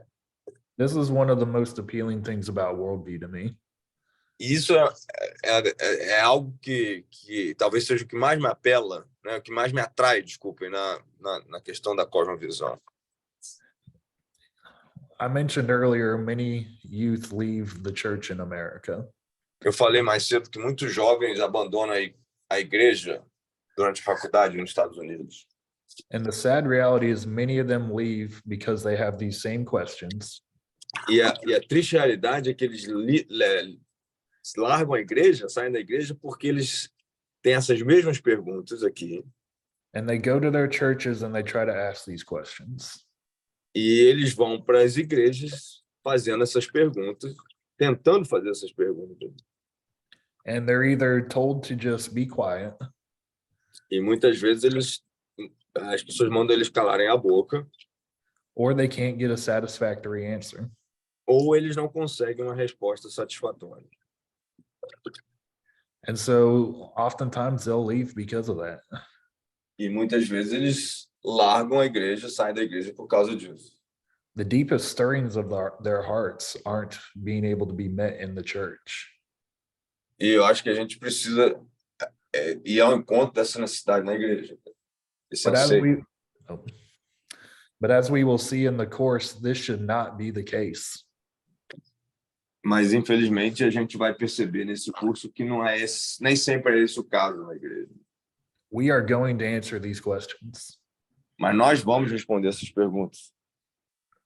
This is one of the most appealing things about worldview to me. E isso é algo que talvez seja o que mais me apela, né? O que mais me atrai, desculpem, na questão da cosmovisão. I mentioned earlier, many youth leave the church in America. Eu falei mais cedo que muitos jovens abandonam a igreja durante a faculdade nos Estados Unidos. And the sad reality is many of them leave because they have these same questions. E a triste realidade é que eles largam a igreja, saem da igreja porque eles têm essas mesmas perguntas aqui. And they go to their churches and they try to ask these questions. E eles vão para as igrejas fazendo essas perguntas, tentando fazer essas perguntas. And they're either told to just be quiet, E muitas vezes as pessoas mandam eles calarem a boca, or they can't get a satisfactory answer. ou eles não conseguem uma resposta satisfatória. And so oftentimes they'll leave because of that. E muitas vezes eles largam a igreja, saem da igreja por causa disso. The deepest stirrings of their hearts aren't being able to be met in the church. E eu acho que a gente precisa ir ao encontro dessa necessidade na igreja. Esse anseio. But as we will see in the course, this should not be the case. Mas, infelizmente, a gente vai perceber nesse curso que não é nem sempre é esse o caso na igreja. We are going to answer these questions. Mas nós vamos responder essas perguntas.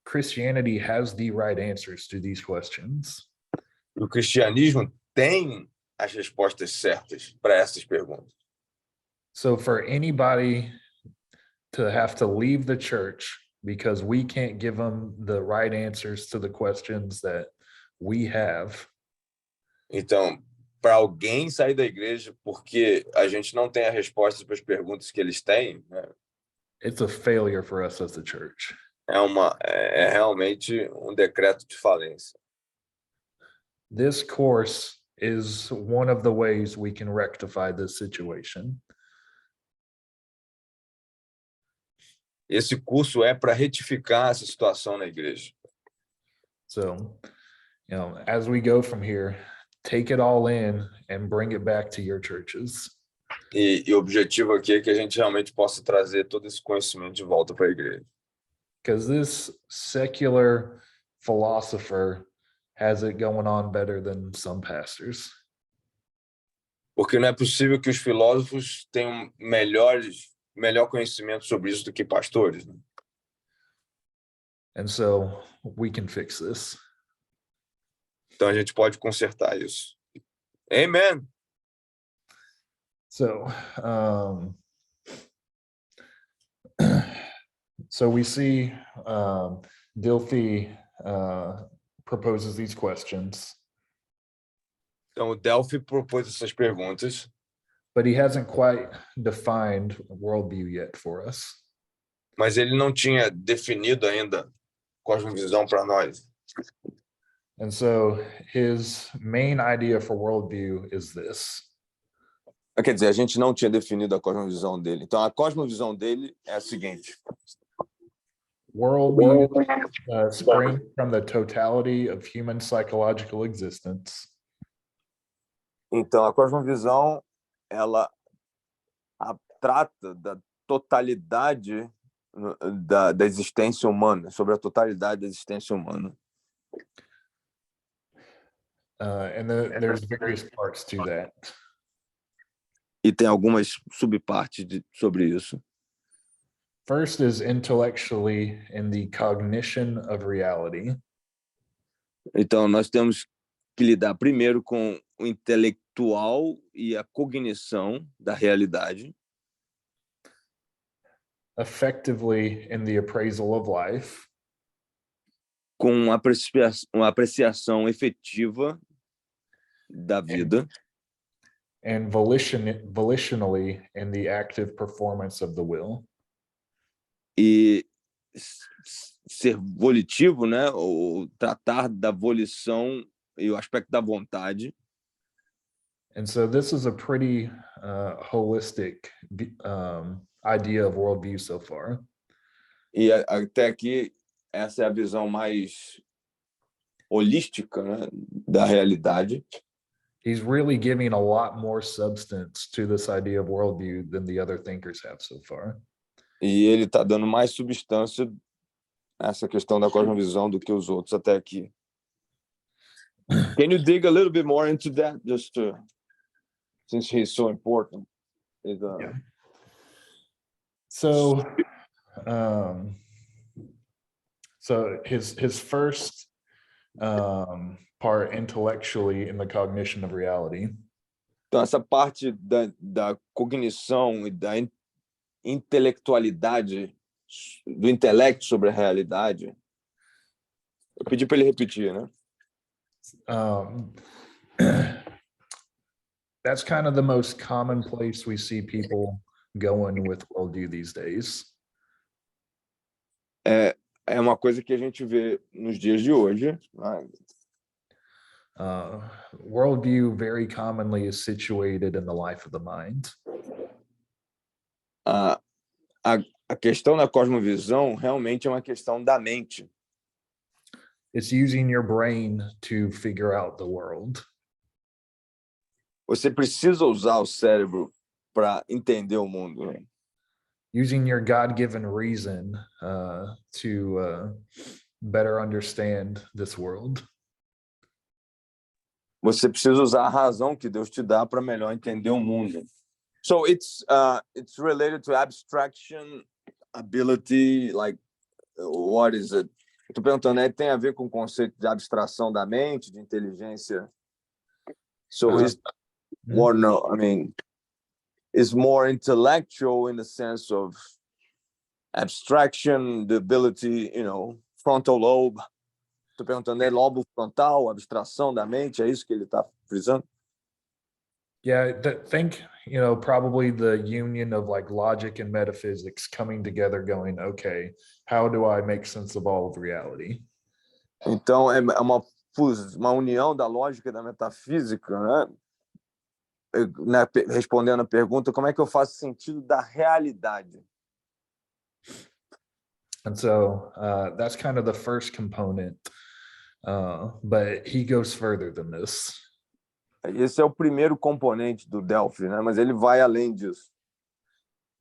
Christianity has the right answers to these questions. O cristianismo tem as respostas certas para essas perguntas. So for anybody to have to leave the church because we can't give them the right answers to the questions that we have, Então, para alguém sair da igreja porque a gente não tem a resposta para as perguntas que eles têm, né, it's a failure for us as the church. é realmente um decreto de falência. This course is one of the ways we can rectify this situation. Esse curso é para retificar essa situação na igreja. So, as we go from here, take it all in and bring it back to your churches. E o objetivo aqui é que a gente realmente possa trazer todo esse conhecimento de volta para a igreja. Because this secular philosopher has it going on better than some pastors. Porque não é possível que os filósofos tenham melhor conhecimento sobre isso do que pastores, né? And so we can fix this. Então a gente pode consertar isso. Amen. So, so we see Dilthey proposes these questions, Então o Delphi propôs essas perguntas, but he hasn't quite defined worldview yet for us. mas ele não tinha definido ainda cosmovisão para nós. And so his main idea for worldview is this. Quer dizer, a gente não tinha definido a cosmovisão dele. Então a cosmovisão dele é a seguinte: Worldview springs from the totality of human psychological existence. Então a cosmovisão ela trata da totalidade da existência humana, sobre a totalidade da existência humana. And there's various parts to that. E tem algumas subpartes sobre isso. First is intellectually in the cognition of reality. Então nós temos que lidar primeiro com o intelectual e a cognição da realidade. Effectively in the appraisal of life. Com uma apreciação efetiva da vida. And volitionally in the active performance of the will. E ser volitivo, né, ou tratar da volição e o aspecto da vontade. And so this is a pretty holistic idea of worldview so far. E até aqui essa é a visão mais holística, né, da realidade. He's really giving a lot more substance to this idea of worldview than the other thinkers have so far. E ele está dando mais substância a essa questão da cosmovisão do que os outros até aqui. Can you dig a little bit more into that, just to, since he's so important? Yeah. So his first part intellectually in the cognition of reality. Então essa parte da cognição e da intelectualidade, do intelecto sobre a realidade. Eu pedi para ele repetir, né? That's kind of the most common place we see people going with worldview these days. É uma coisa que a gente vê nos dias de hoje. Worldview very commonly is situated in the life of the mind. A questão da cosmovisão realmente é uma questão da mente. It's using your brain to figure out the world. Você precisa usar o cérebro para entender o mundo. Né? Using your God-given reason to better understand this world. Você precisa usar a razão que Deus te dá para melhor entender o mundo. So it's related to abstraction, ability, like what is it? Estou perguntando, tem a ver com o conceito de abstração da mente, de inteligência. So it's more no, I mean, it's more intellectual in the sense of abstraction, the ability, frontal lobe. Estou perguntando, é lobo frontal, abstração da mente, é isso que ele está frisando? Yeah, think, probably the union of like logic and metaphysics coming together going, okay, how do I make sense of all of reality? Então, é uma união da lógica e da metafísica, né? Respondendo a pergunta, como é que eu faço sentido da realidade? And so that's kind of the first component, but he goes further than this. Esse é o primeiro componente do Delphi, né? Mas ele vai além disso.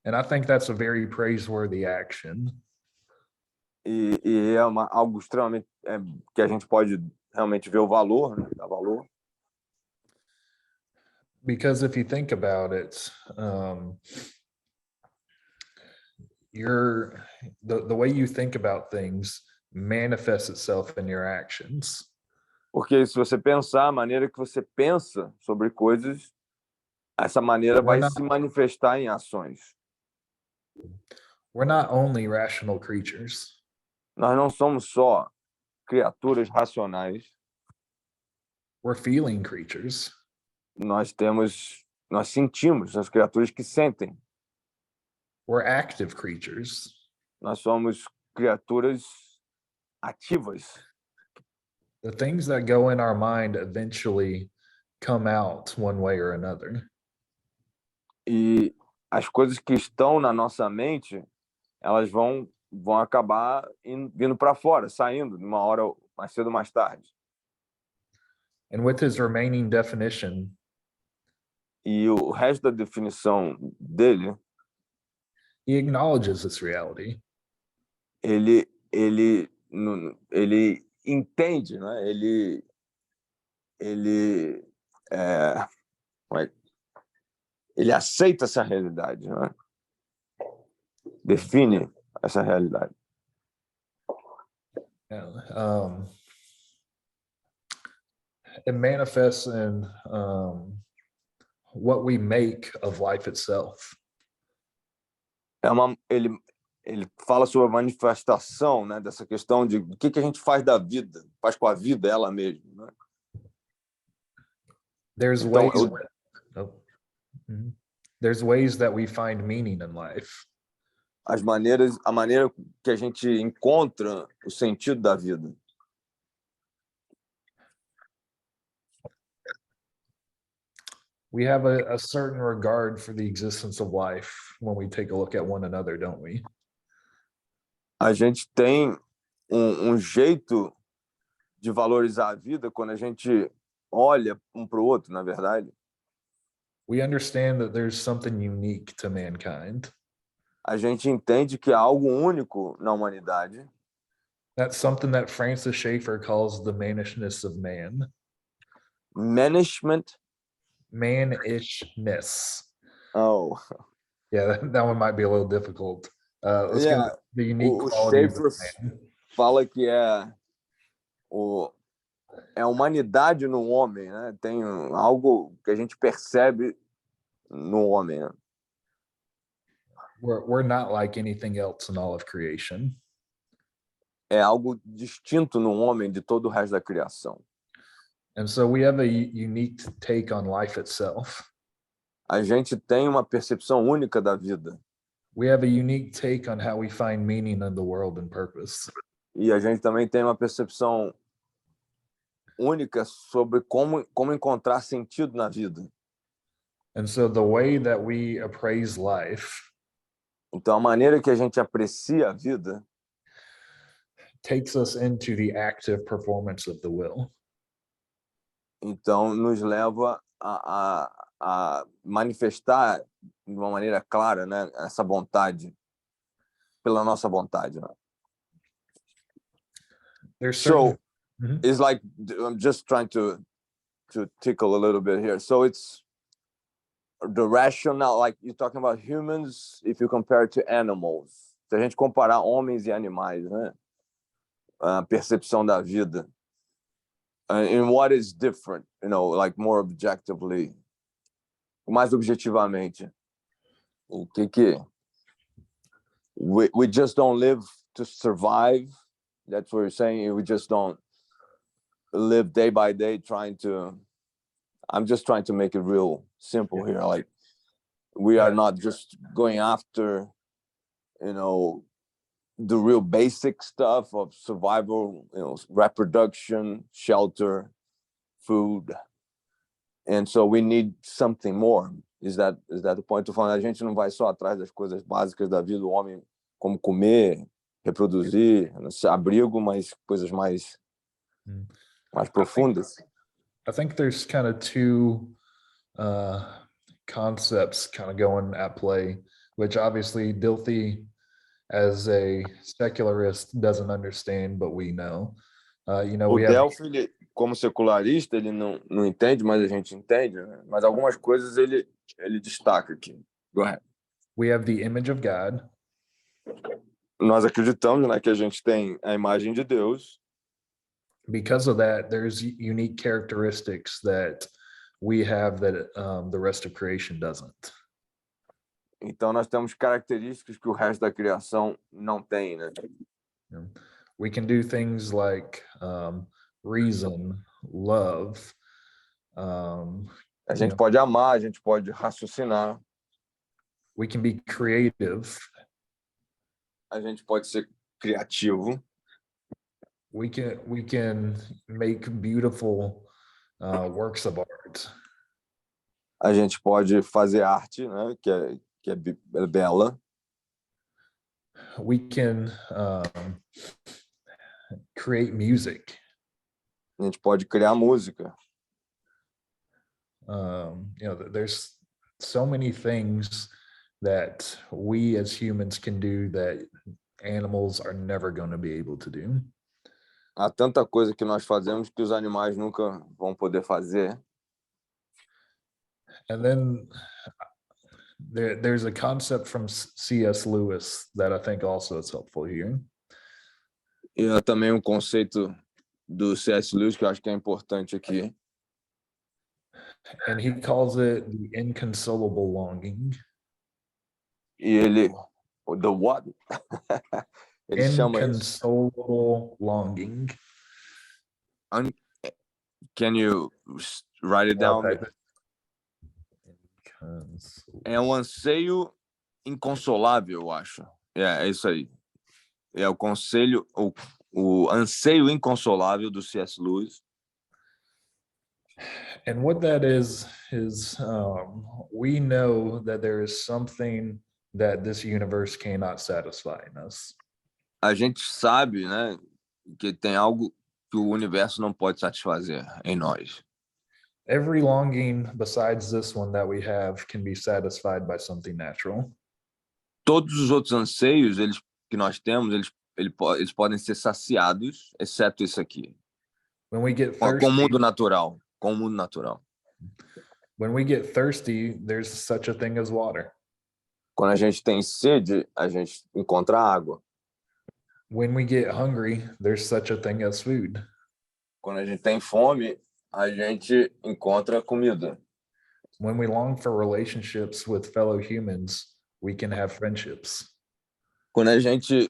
And I think that's a very praiseworthy action. E é algo extremamente que a gente pode realmente ver o valor, né? Dá valor. Because if you think about it, the way you think about things manifests itself in your actions. Porque se você pensar, a maneira que você pensa sobre coisas, essa maneira vai se manifestar em ações. We're not only rational creatures. Nós não somos só criaturas racionais. We're feeling creatures. Nós sentimos, as criaturas que sentem. We're active creatures. Nós somos criaturas ativas. The things that go in our mind eventually come out one way or another. E as coisas que estão na nossa mente, elas vão acabar vindo para fora, saindo de uma hora mais cedo ou mais tarde. And with his remaining definition, e o resto da definição dele, he acknowledges this reality. ele entende, né? Ele aceita essa realidade, né? Define essa realidade. It manifests in what we make of life itself. Ele fala sobre a manifestação, né, dessa questão de o que a gente faz da vida, faz com a vida ela mesma, né? There's ways that we find meaning in life. A maneira que a gente encontra o sentido da vida. We have a certain regard for the existence of life when we take a look at one another, don't we? A gente tem jeito de valorizar a vida quando a gente olha para o outro, na verdade. We understand that there's something unique to mankind. A gente entende que há algo único na humanidade. That's something that Francis Schaeffer calls the mannishness of man. Manishment? Mannishness. Oh. Yeah, that one might be a little difficult. Let's go with the unique qualities of man. Fala que é a humanidade no homem, né? Tem algo que a gente percebe no homem, né? We're not like anything else in all of creation. É algo distinto no homem de todo o resto da criação. And so we have a unique take on life itself. A gente tem uma percepção única da vida. We have a unique take on how we find meaning in the world and purpose. E a gente também tem uma percepção única sobre como encontrar sentido na vida. And so the way that we appraise life, então a maneira que a gente aprecia a vida, takes us into the active performance of the will. Então nos leva a manifestar de uma maneira clara, né, essa vontade, pela nossa vontade, né? So it's like, I'm just trying to tickle a little bit here. So it's the rational, like you're talking about humans, if you compare to animals. Se a gente comparar homens e animais, né? A percepção da vida. And what is different, like more objectively, mais objetivamente. O que we just don't live to survive. That's what you're saying. We just don't live day by day I'm just trying to make it real simple here. Like we are not just going after, the real basic stuff of survival, reproduction, shelter, food. And so we need something more. Is that the point? Tô falando, a gente não vai só atrás das coisas básicas da vida do homem, como comer, reproduzir, abrigo, mas coisas mais profundas. I think there's kind of two concepts kind of going at play, which obviously Dilthey, as a secularist, doesn't understand, but we know. O Delphi, ele, como secularista, ele não entende, mas a gente entende, né? Mas algumas coisas ele destaca aqui. Go ahead. We have the image of God. Nós acreditamos, né, que a gente tem a imagem de Deus. Because of that, there's unique characteristics that we have that the rest of creation doesn't. Então nós temos características que o resto da criação não tem, né? We can do things like reason, love. A gente pode amar, a gente pode raciocinar. We can be creative. A gente pode ser criativo. We can make beautiful works of art. A gente pode fazer arte, né? Que é bela. We can create music. A gente pode criar música. There's so many things that we as humans can do that animals are never going to be able to do. Há tanta coisa que nós fazemos que os animais nunca vão poder fazer. And then there's a concept from C.S. Lewis that I think also is helpful here. E há também um conceito do C.S. Lewis que eu acho que é importante aqui. And he calls it the inconsolable longing. E ele, the what? Ele chama isso. Inconsolable longing. Can you write it down? É um anseio inconsolável, eu acho. É isso aí. É o conselho, o anseio inconsolável do C.S. Lewis. And what that is we know that there is something that this universe cannot satisfy in us. A gente sabe, né, que tem algo que o universo não pode satisfazer em nós. Every longing besides this one that we have can be satisfied by something natural. Todos os outros anseios que nós temos, eles podem ser saciados, exceto isso aqui. When we get com thirsty, o mundo natural. Com o mundo natural. When we get thirsty, there's such a thing as water. Quando a gente tem sede, a gente encontra água. When we get hungry, there's such a thing as food. Quando a gente tem fome, a gente encontra comida. When we long for relationships with fellow humans, we can have friendships. Quando a gente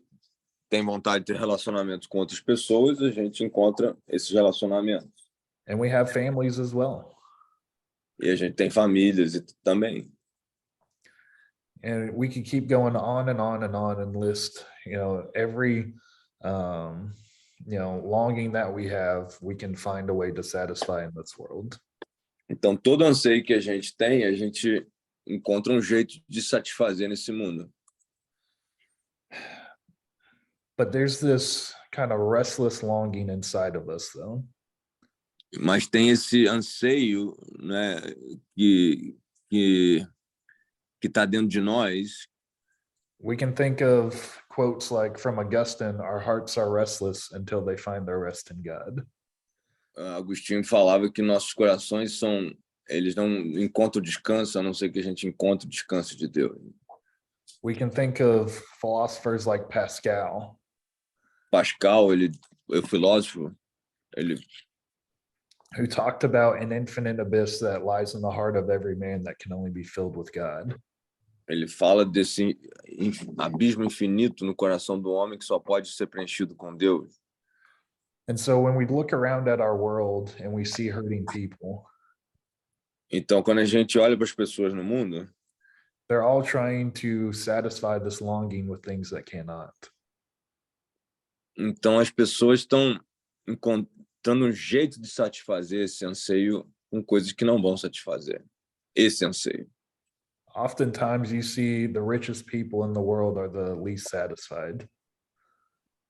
tem vontade de ter relacionamentos com outras pessoas, a gente encontra esses relacionamentos. And we have families as well. E a gente tem famílias também. And we could keep going on and on and on and list, every longing that we have, we can find a way to satisfy in this world. Então, todo anseio que a gente tem, a gente encontra um jeito de satisfazer nesse mundo. But there's this kind of restless longing inside of us, though. Mas tem esse anseio, né, que está dentro de nós. We can think of quotes like from Augustine, our hearts are restless until they find their rest in God. Agostinho falava que nossos corações são eles não encontram descanso, a não ser que a gente encontre o descanso de Deus. We can think of philosophers like Pascal, Pascal, ele é filósofo, ele who talked about an infinite abyss that lies in the heart of every man that can only be filled with God. ele fala desse abismo infinito no coração do homem que só pode ser preenchido com Deus. And so when we look around at our world and we see hurting people, Então, quando a gente olha para as pessoas no mundo, they're all trying to satisfy this longing with things that cannot. então as pessoas estão encontrando um jeito de satisfazer esse anseio com coisas que não vão satisfazer esse anseio. Oftentimes you see the richest people in the world are the least satisfied.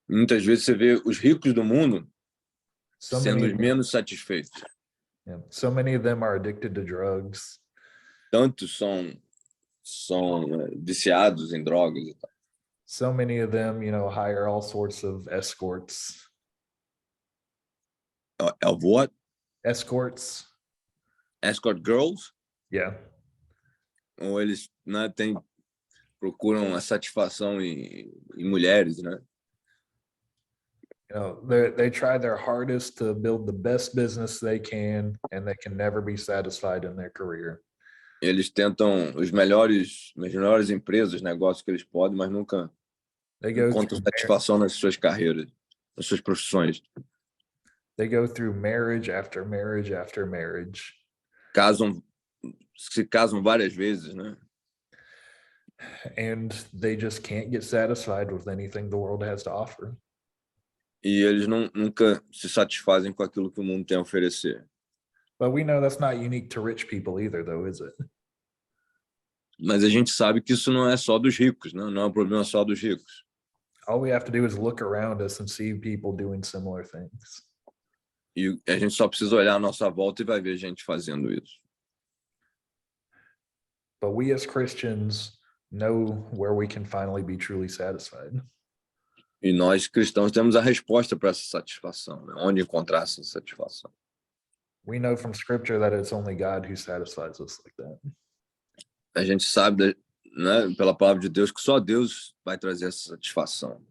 Muitas vezes você vê os ricos do mundo So sendo many, os menos satisfeitos. yeah, so many of them are addicted to drugs. Tantos são viciados em drogas e tal. So many of them, hire all sorts of escorts. Of what? Escorts. Escort girls? Yeah. Ou eles, né, procuram a satisfação em mulheres, né? They try their hardest to build the best business they can, and they can never be satisfied in their career. Eles tentam as melhores empresas, negócios que eles podem, mas nunca They go encontram through satisfação nas suas carreiras, nas suas profissões. They go through marriage after marriage after marriage. Se casam várias vezes, né? And they just can't get satisfied with anything the world has to offer. E eles nunca se satisfazem com aquilo que o mundo tem a oferecer. But we know that's not unique to rich people either, though, is it? Mas a gente sabe que isso não é só dos ricos, né? Não é um problema só dos ricos. All we have to do is look around us and see people doing similar things. E a gente só precisa olhar à nossa volta e vai ver gente fazendo isso. But we as Christians know where we can finally be truly satisfied. E nós cristãos temos a resposta para essa satisfação, né? Onde encontrar essa satisfação. We know from scripture that it's only God who satisfies us like that. A gente sabe, né, pela palavra de Deus, que só Deus vai trazer essa satisfação.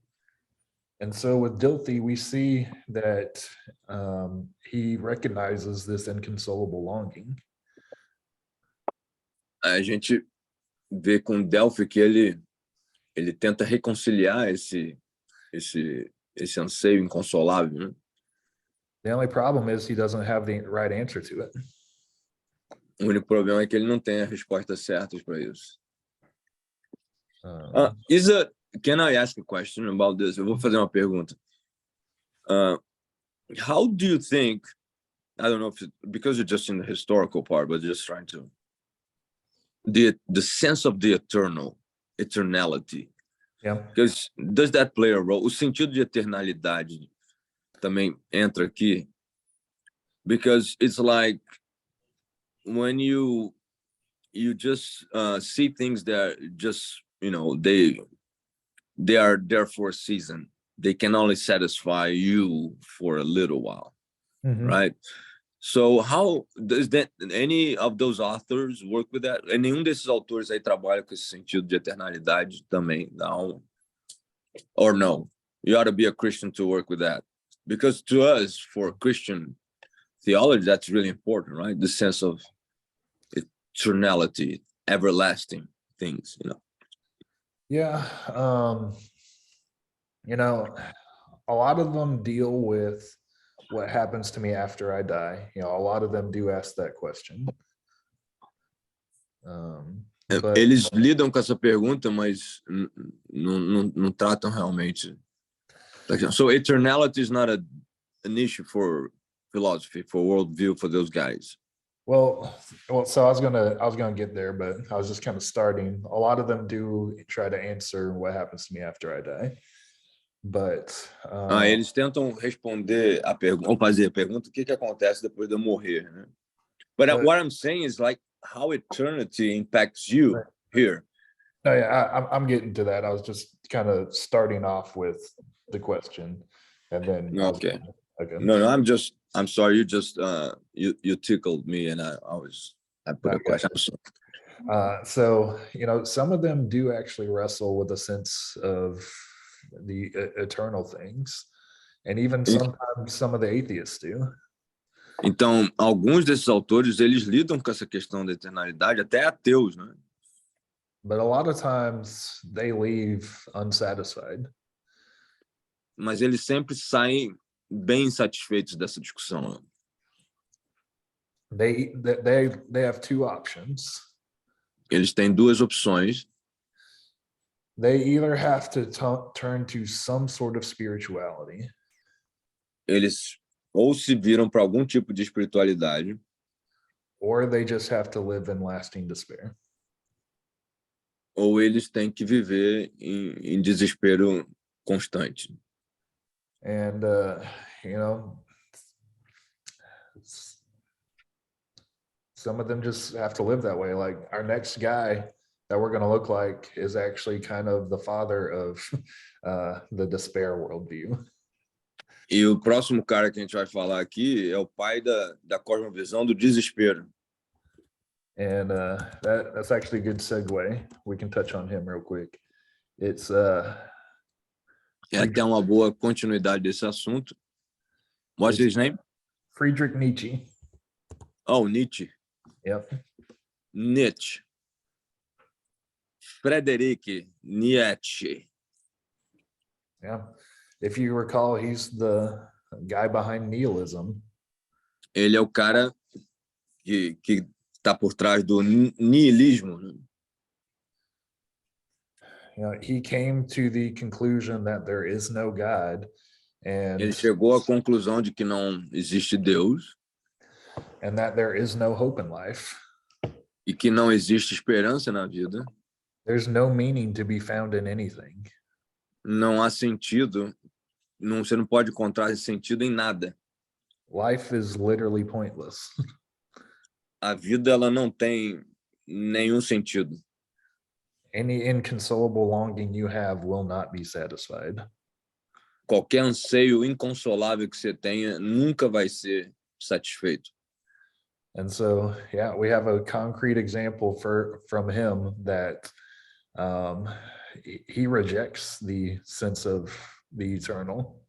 And so with Dilthey, we see that he recognizes this inconsolable longing. A gente vê com Delphi que ele tenta reconciliar esse anseio inconsolável, né? The only problem is he doesn't have the right answer to it. O único problema é que ele não tem as respostas certas para isso. Can I ask a question about this? Eu vou fazer uma pergunta. How do you think, I don't know if because you're just in the historical part, but just trying to, the sense of the eternality. Yeah. Because does that play a role? O sentido de eternalidade também entra aqui. Because it's like when you just see things that just, they are there for a season. They can only satisfy you for a little while, right? So how does that, any of those authors work with that? E nenhum desses autores aí trabalha com esse sentido de eternalidade também, não? Or no? You ought to be a Christian to work with that. Because to us, for Christian theology, that's really important, right? The sense of eternality, everlasting things, Yeah. A lot of them deal with what happens to me after I die. A lot of them do ask that question. But eles lidam com essa pergunta, mas não tratam realmente. So eternality is not an issue for philosophy, for worldview, for those guys. Well, so I was gonna get there, but I was just kind of starting. A lot of them do try to answer what happens to me after I die. But eles tentam responder a pergunta, ou fazer a pergunta, o que acontece depois de eu morrer, né? But what I'm saying is like how eternity impacts you here. No, yeah, I'm getting to that. I was just kind of starting off with the question, and then okay. Okay. No, I'm sorry. You just you tickled me, and I was I put a question. So, some of them do actually wrestle with a sense of the eternal things. And even sometimes some of the atheists do. Então, alguns desses autores, eles lidam com essa questão da eternalidade, até ateus, né? But a lot of times they leave unsatisfied. Mas eles sempre saem bem insatisfeitos dessa discussão. They have two options. Eles têm duas opções. They either have to turn to some sort of spirituality. Eles ou se viram para algum tipo de espiritualidade, or they just have to live in lasting despair. Ou eles têm que viver em desespero constante. And, some of them just have to live that way. Like our next guy that we're going to look like is actually kind of the father of the despair worldview. E o próximo cara que a gente vai falar aqui é o pai da cosmovisão do desespero. And that's actually a good segue. We can touch on him real quick. It's É até uma boa continuidade desse assunto. What's his name? Friedrich Nietzsche. Oh, Nietzsche. Yep. Nietzsche. Friedrich Nietzsche. Yeah. If you recall, he's the guy behind nihilism. Ele é o cara que está por trás do nihilismo. He came to the conclusion that there is no God, and Ele chegou à conclusão de que não existe Deus and that there is no hope in life. e que não existe esperança na vida. There's no meaning to be found in anything. Não há sentido, você não pode encontrar sentido em nada. Life is literally pointless. A vida ela não tem nenhum sentido. Any inconsolable longing you have will not be satisfied. Qualquer anseio inconsolável que você tenha nunca vai ser satisfeito. And so, yeah, we have a concrete example from him that he rejects the sense of the eternal.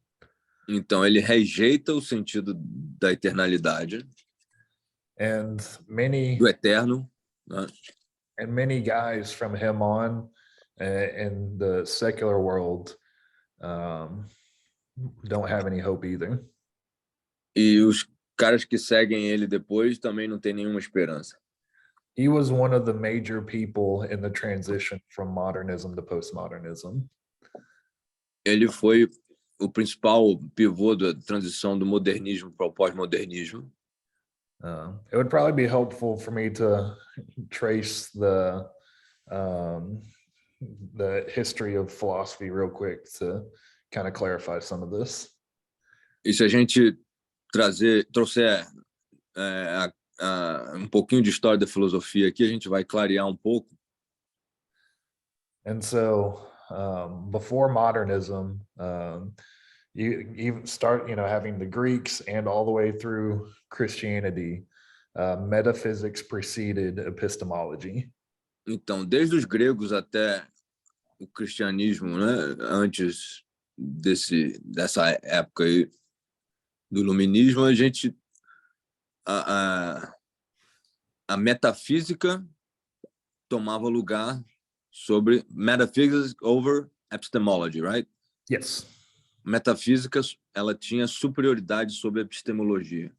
Então ele rejeita o sentido da eternalidade, And many do eterno, né? And many guys from him on in the secular world don't have any hope either. E os caras que seguem ele depois também não têm nenhuma esperança. He was one of the major people in the transition from modernism to postmodernism. Ele foi o principal pivô da transição do modernismo para o pós-modernismo. It would probably be helpful for me to trace the history of philosophy real quick to kind of clarify some of this. E se a gente trouxer um pouquinho de história da filosofia aqui, a gente vai clarear um pouco. And so before modernism, you start, having the Greeks and all the way through Christianity, metaphysics preceded epistemology. Então, desde os gregos até o cristianismo, né, antes dessa época aí do iluminismo, a metafísica tomava lugar sobre metaphysics over epistemology, right? Yes. Metafísica, ela tinha superioridade sobre a epistemologia.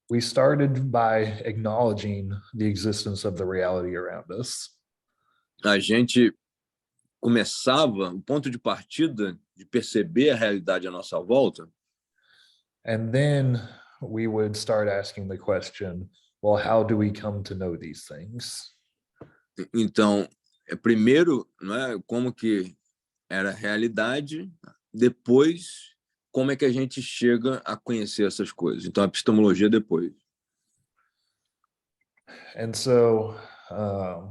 We started by acknowledging the existence of the reality around us. A gente começava, o ponto de partida de perceber a realidade à nossa volta. And then we would start asking the question, well, how do we come to know these things? Então, primeiro, né, como que era a realidade, depois, como é que a gente chega a conhecer essas coisas. Então, a epistemologia depois. And so,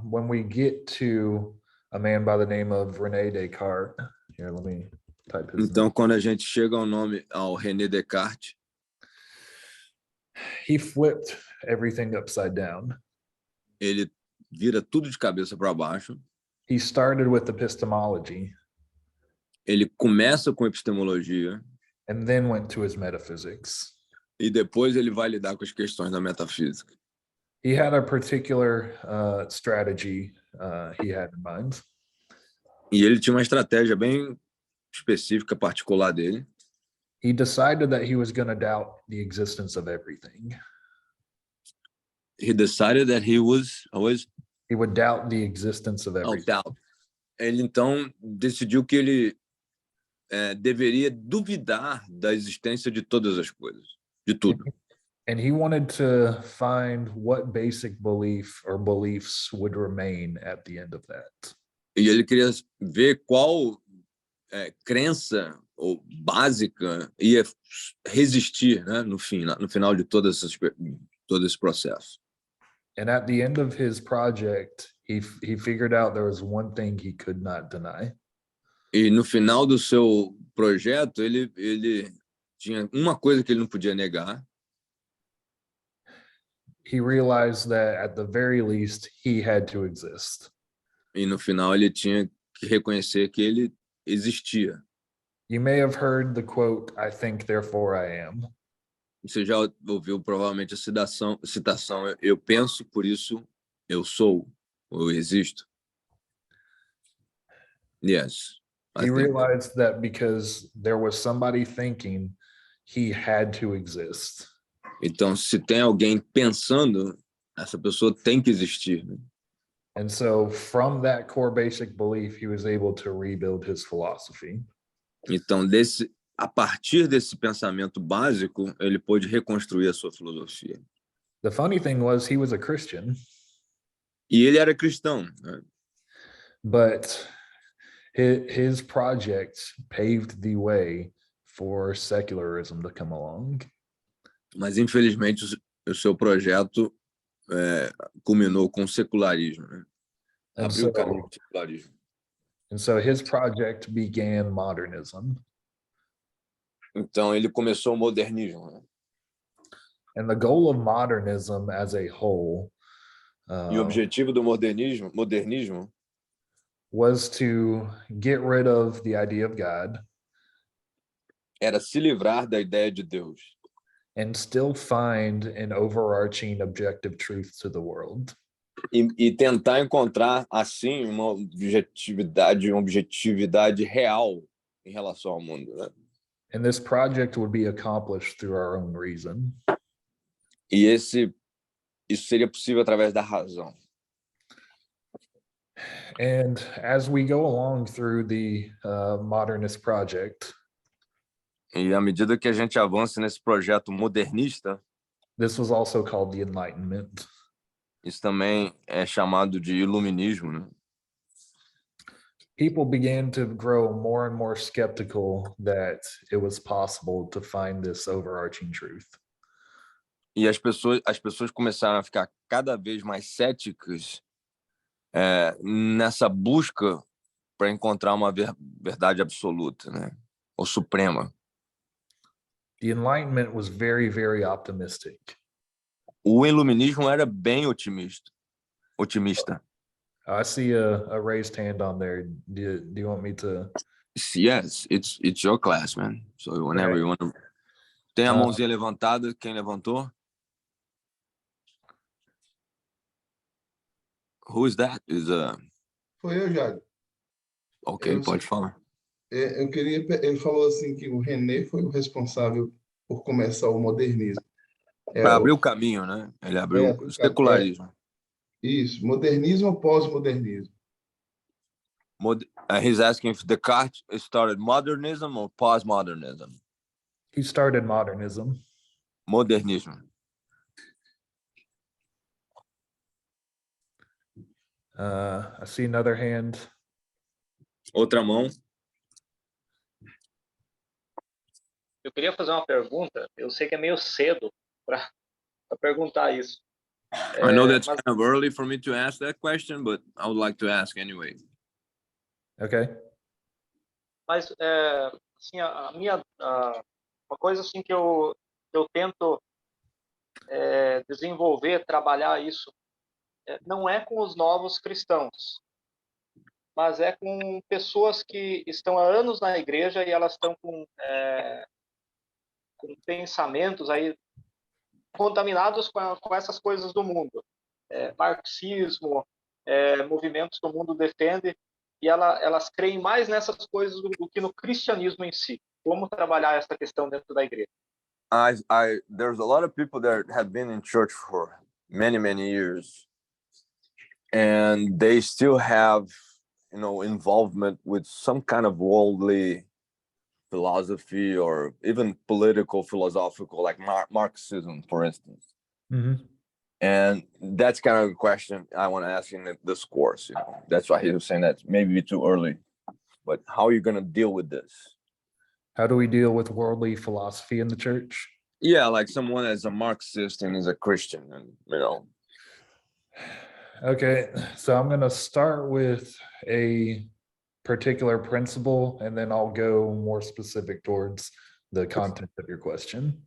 when we get to a man by the name of René Descartes, here, let me type his Então, name. quando a gente chega ao René Descartes, He flipped everything upside down. Ele vira tudo de cabeça para baixo. He started with epistemology Ele começa com epistemologia and then went to his metaphysics. e depois ele vai lidar com as questões da metafísica. He had a particular strategy he had in mind. E ele tinha uma estratégia bem específica, particular dele. He decided that he was going to doubt the existence of everything. He decided that he would doubt the existence of everything. doubt. Ele então decidiu que ele deveria duvidar da existência de todas as coisas, de tudo. And he wanted to find what basic belief or beliefs would remain at the end of that. E ele queria ver qual crença ou básica ia resistir, né, no final de todo esse processo. And at the end of his project, he figured out there was one thing he could not deny. E no final do seu projeto, ele tinha uma coisa que ele não podia negar. He realized that at the very least, he had to exist. E no final ele tinha que reconhecer que ele existia. You may have heard the quote, "I think, therefore I am." Você já ouviu provavelmente a citação, eu penso, por isso eu sou, ou eu existo. Yes. He realized that because there was somebody thinking, he had to exist. Então, se tem alguém pensando, essa pessoa tem que existir. Né? And so from that core basic belief, he was able to rebuild his philosophy. Então, a partir desse pensamento básico, ele pôde reconstruir a sua filosofia. The funny thing was he was a Christian. E ele era cristão. Né? But his project paved the way for secularism to come along. Mas, infelizmente, o seu projeto culminou com o secularismo. Né? Abriu o caminho para o secularismo. And so his project began modernism. Então, ele começou o modernismo. Né? And the goal of modernism as a whole E o objetivo do modernismo was to get rid of the idea of God era se livrar da ideia de Deus and still find an overarching objective truth to the world. e tentar encontrar, assim, uma objetividade real em relação ao mundo. Né? And this project would be accomplished through our own reason. E isso seria possível através da razão. And as we go along through the modernist project, E à medida que a gente avança nesse projeto modernista, this was also called the Enlightenment. isso também é chamado de iluminismo. Né? People began to grow more and more skeptical that it was possible to find this overarching truth. E as pessoas começaram a ficar cada vez mais céticas nessa busca para encontrar uma verdade absoluta, né? Ou suprema. The Enlightenment was very, very optimistic. O iluminismo era bem otimista. I see a raised hand on there. Do you want me to? Yes, it's your class, man. So whenever you want to. Tem a mãozinha levantada. Quem levantou? Who is that? Foi eu, Jairo. Ok, pode falar. Ele falou assim que o René foi o responsável por começar o modernismo. Para abrir o caminho, né? Ele abriu o secularismo. Isso, modernismo ou pós-modernismo? He's asking if Descartes started modernism or postmodernism. He started modernism. Modernismo. I see another hand. Outra mão. Eu queria fazer uma pergunta. Eu sei que é meio cedo para perguntar isso. I know that's kind of early for me to ask that question, but I would like to ask anyway. Okay. Mas assim, uma coisa assim que eu tento desenvolver, trabalhar isso, não é com os novos cristãos, mas é com pessoas que estão há anos na igreja e elas estão com pensamentos aí contaminados com essas coisas do mundo. Marxismo, movimentos que o mundo defende, e elas creem mais nessas coisas do que no cristianismo em si. Como trabalhar essa questão dentro da igreja? There's a lot of people that have been in church for many, many years, and they still have, involvement with some kind of worldly philosophy or even political, philosophical, like Marxism, for instance. Mm-hmm. And that's kind of a question I want to ask in this course. That's why he was saying that maybe too early. But how are you going to deal with this? How do we deal with worldly philosophy in the church? Yeah, like someone as a Marxist and is a Christian, and Okay, so I'm going to start with a particular principle, and then I'll go more specific towards the content of your question.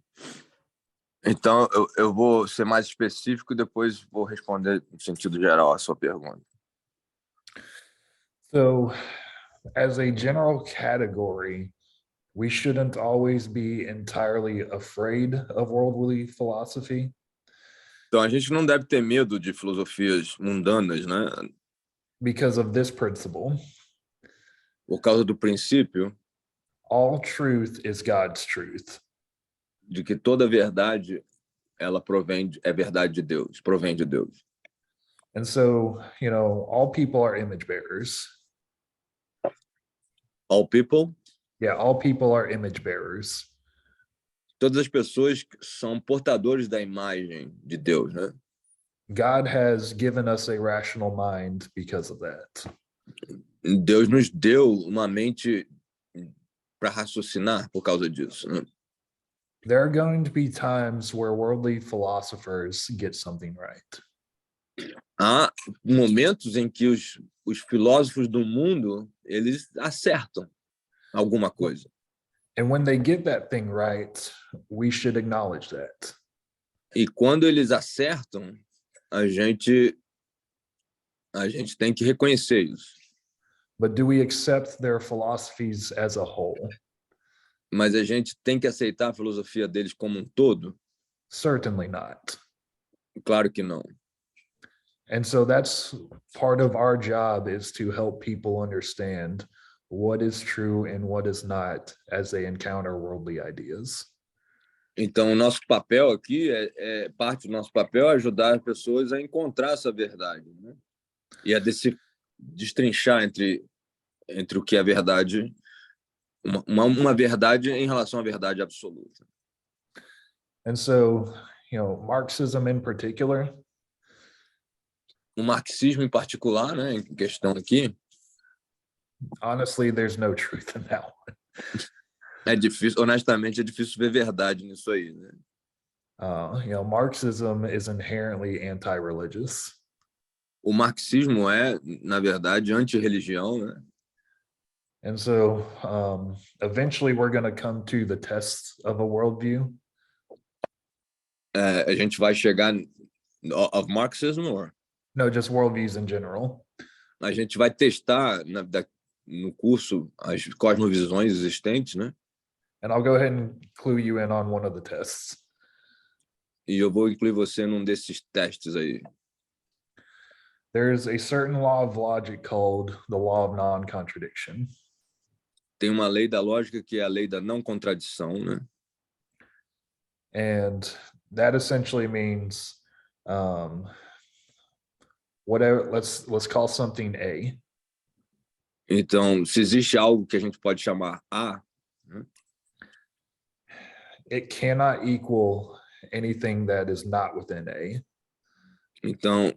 Então, eu vou ser mais específico e depois vou responder no sentido geral a sua pergunta. So, as a general category, we shouldn't always be entirely afraid of worldly philosophy. Então, a gente não deve ter medo de filosofias mundanas, né? Because of this principle. Por causa do princípio all truth is God's truth. De que toda verdade ela é verdade de Deus, provém de Deus. And so, all people are image bearers. All people? Yeah, all people are image bearers. Todas as pessoas são portadores da imagem de Deus, né? God has given us a rational mind because of that. Deus nos deu uma mente para raciocinar por causa disso, né? There are going to be times where worldly philosophers get something right. Há momentos em que os filósofos do mundo, eles acertam alguma coisa. And when they get that thing right, we should acknowledge that. E quando eles acertam, a gente tem que reconhecer isso. But do we accept their philosophies as a whole? Mas a gente tem que aceitar a filosofia deles como um todo? Certainly not. Claro que não. And so that's part of our job, is to help people understand what is true and what is not as they encounter worldly ideas. Então, o nosso papel aqui parte do nosso papel é ajudar as pessoas a encontrar essa verdade, né? E a destrinchar entre o que é verdade, uma verdade em relação à verdade absoluta. And so, Marxism in particular. O marxismo em particular, né, em questão aqui. Honestly, there's no truth in that one. É difícil, honestamente, é difícil ver verdade nisso aí, né? Marxism is inherently anti-religious. O marxismo é, na verdade, anti-religião, né? And so, eventually we're going to come to the test of a worldview. A gente vai chegar of Marxism, or? No, just worldviews in general. A gente vai testar no curso as cosmovisões existentes, né? And I'll go ahead and clue you in on one of the tests. E eu vou incluir você num desses testes aí. There's a certain law of logic called the law of non-contradiction. Tem uma lei da lógica que é a lei da não contradição, né? And that essentially means whatever, let's call something A. Então, se existe algo que a gente pode chamar A, né? It cannot equal anything that is not within A. Então,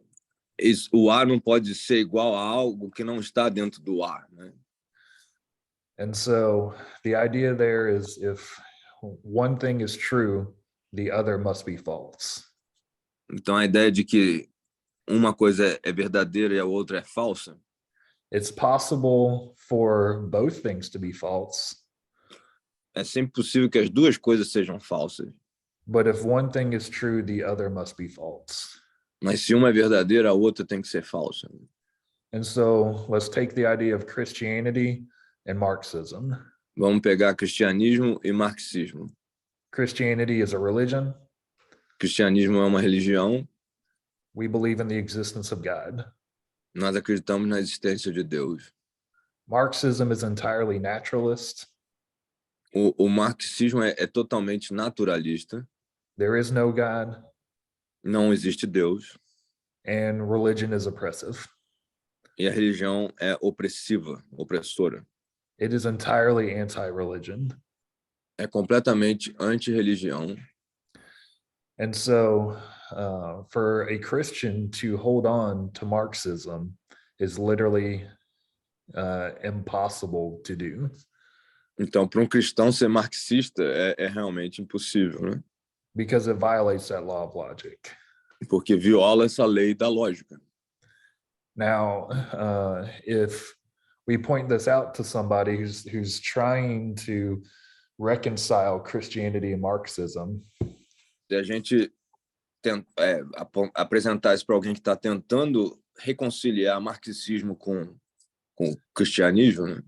o A não pode ser igual a algo que não está dentro do A, né? And so the idea there is, if one thing is true, the other must be false. Então, a ideia de que uma coisa é verdadeira e a outra é falsa. It's possible for both things to be false. É sempre possível que as duas coisas sejam falsas. But if one thing is true, the other must be false. Mas se uma é verdadeira, a outra tem que ser falsa. And so let's take the idea of Christianity and Marxism. Vamos pegar cristianismo e marxismo. Christianity is a religion. Cristianismo é uma religião. We believe in the existence of God. Nós acreditamos na existência de Deus. Marxism is entirely naturalist. O marxismo é totalmente naturalista. There is no God. Não existe Deus. And religion is oppressive. E a religião é opressiva, opressora. It is entirely anti-religion. É completamente anti-religião. And so for a Christian to hold on to Marxism is literally impossible to do. Então, para um cristão ser marxista é realmente impossível, né? Because it violates that law of logic. Porque viola essa lei da lógica. Now, if we point this out to somebody who's trying to reconcile Christianity and Marxism, Se a gente apresentar isso para alguém que está tentando reconciliar marxismo com cristianismo, né?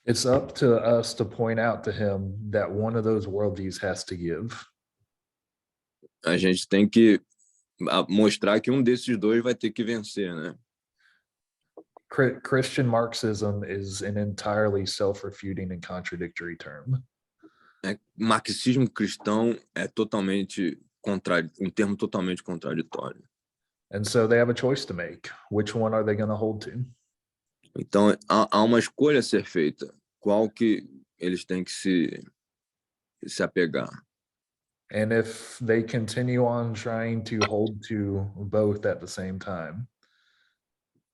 it's up to us to point out to him that one of those worldviews has to give. A gente tem que mostrar que um desses dois vai ter que vencer, né? Christian Marxism is an entirely self-refuting and contradictory term. Marxismo cristão é totalmente um termo totalmente contraditório. And so they have a choice to make. Which one are they going to hold to? Então há uma escolha a ser feita. Qual que eles têm que se apegar? And if they continue on trying to hold to both at the same time,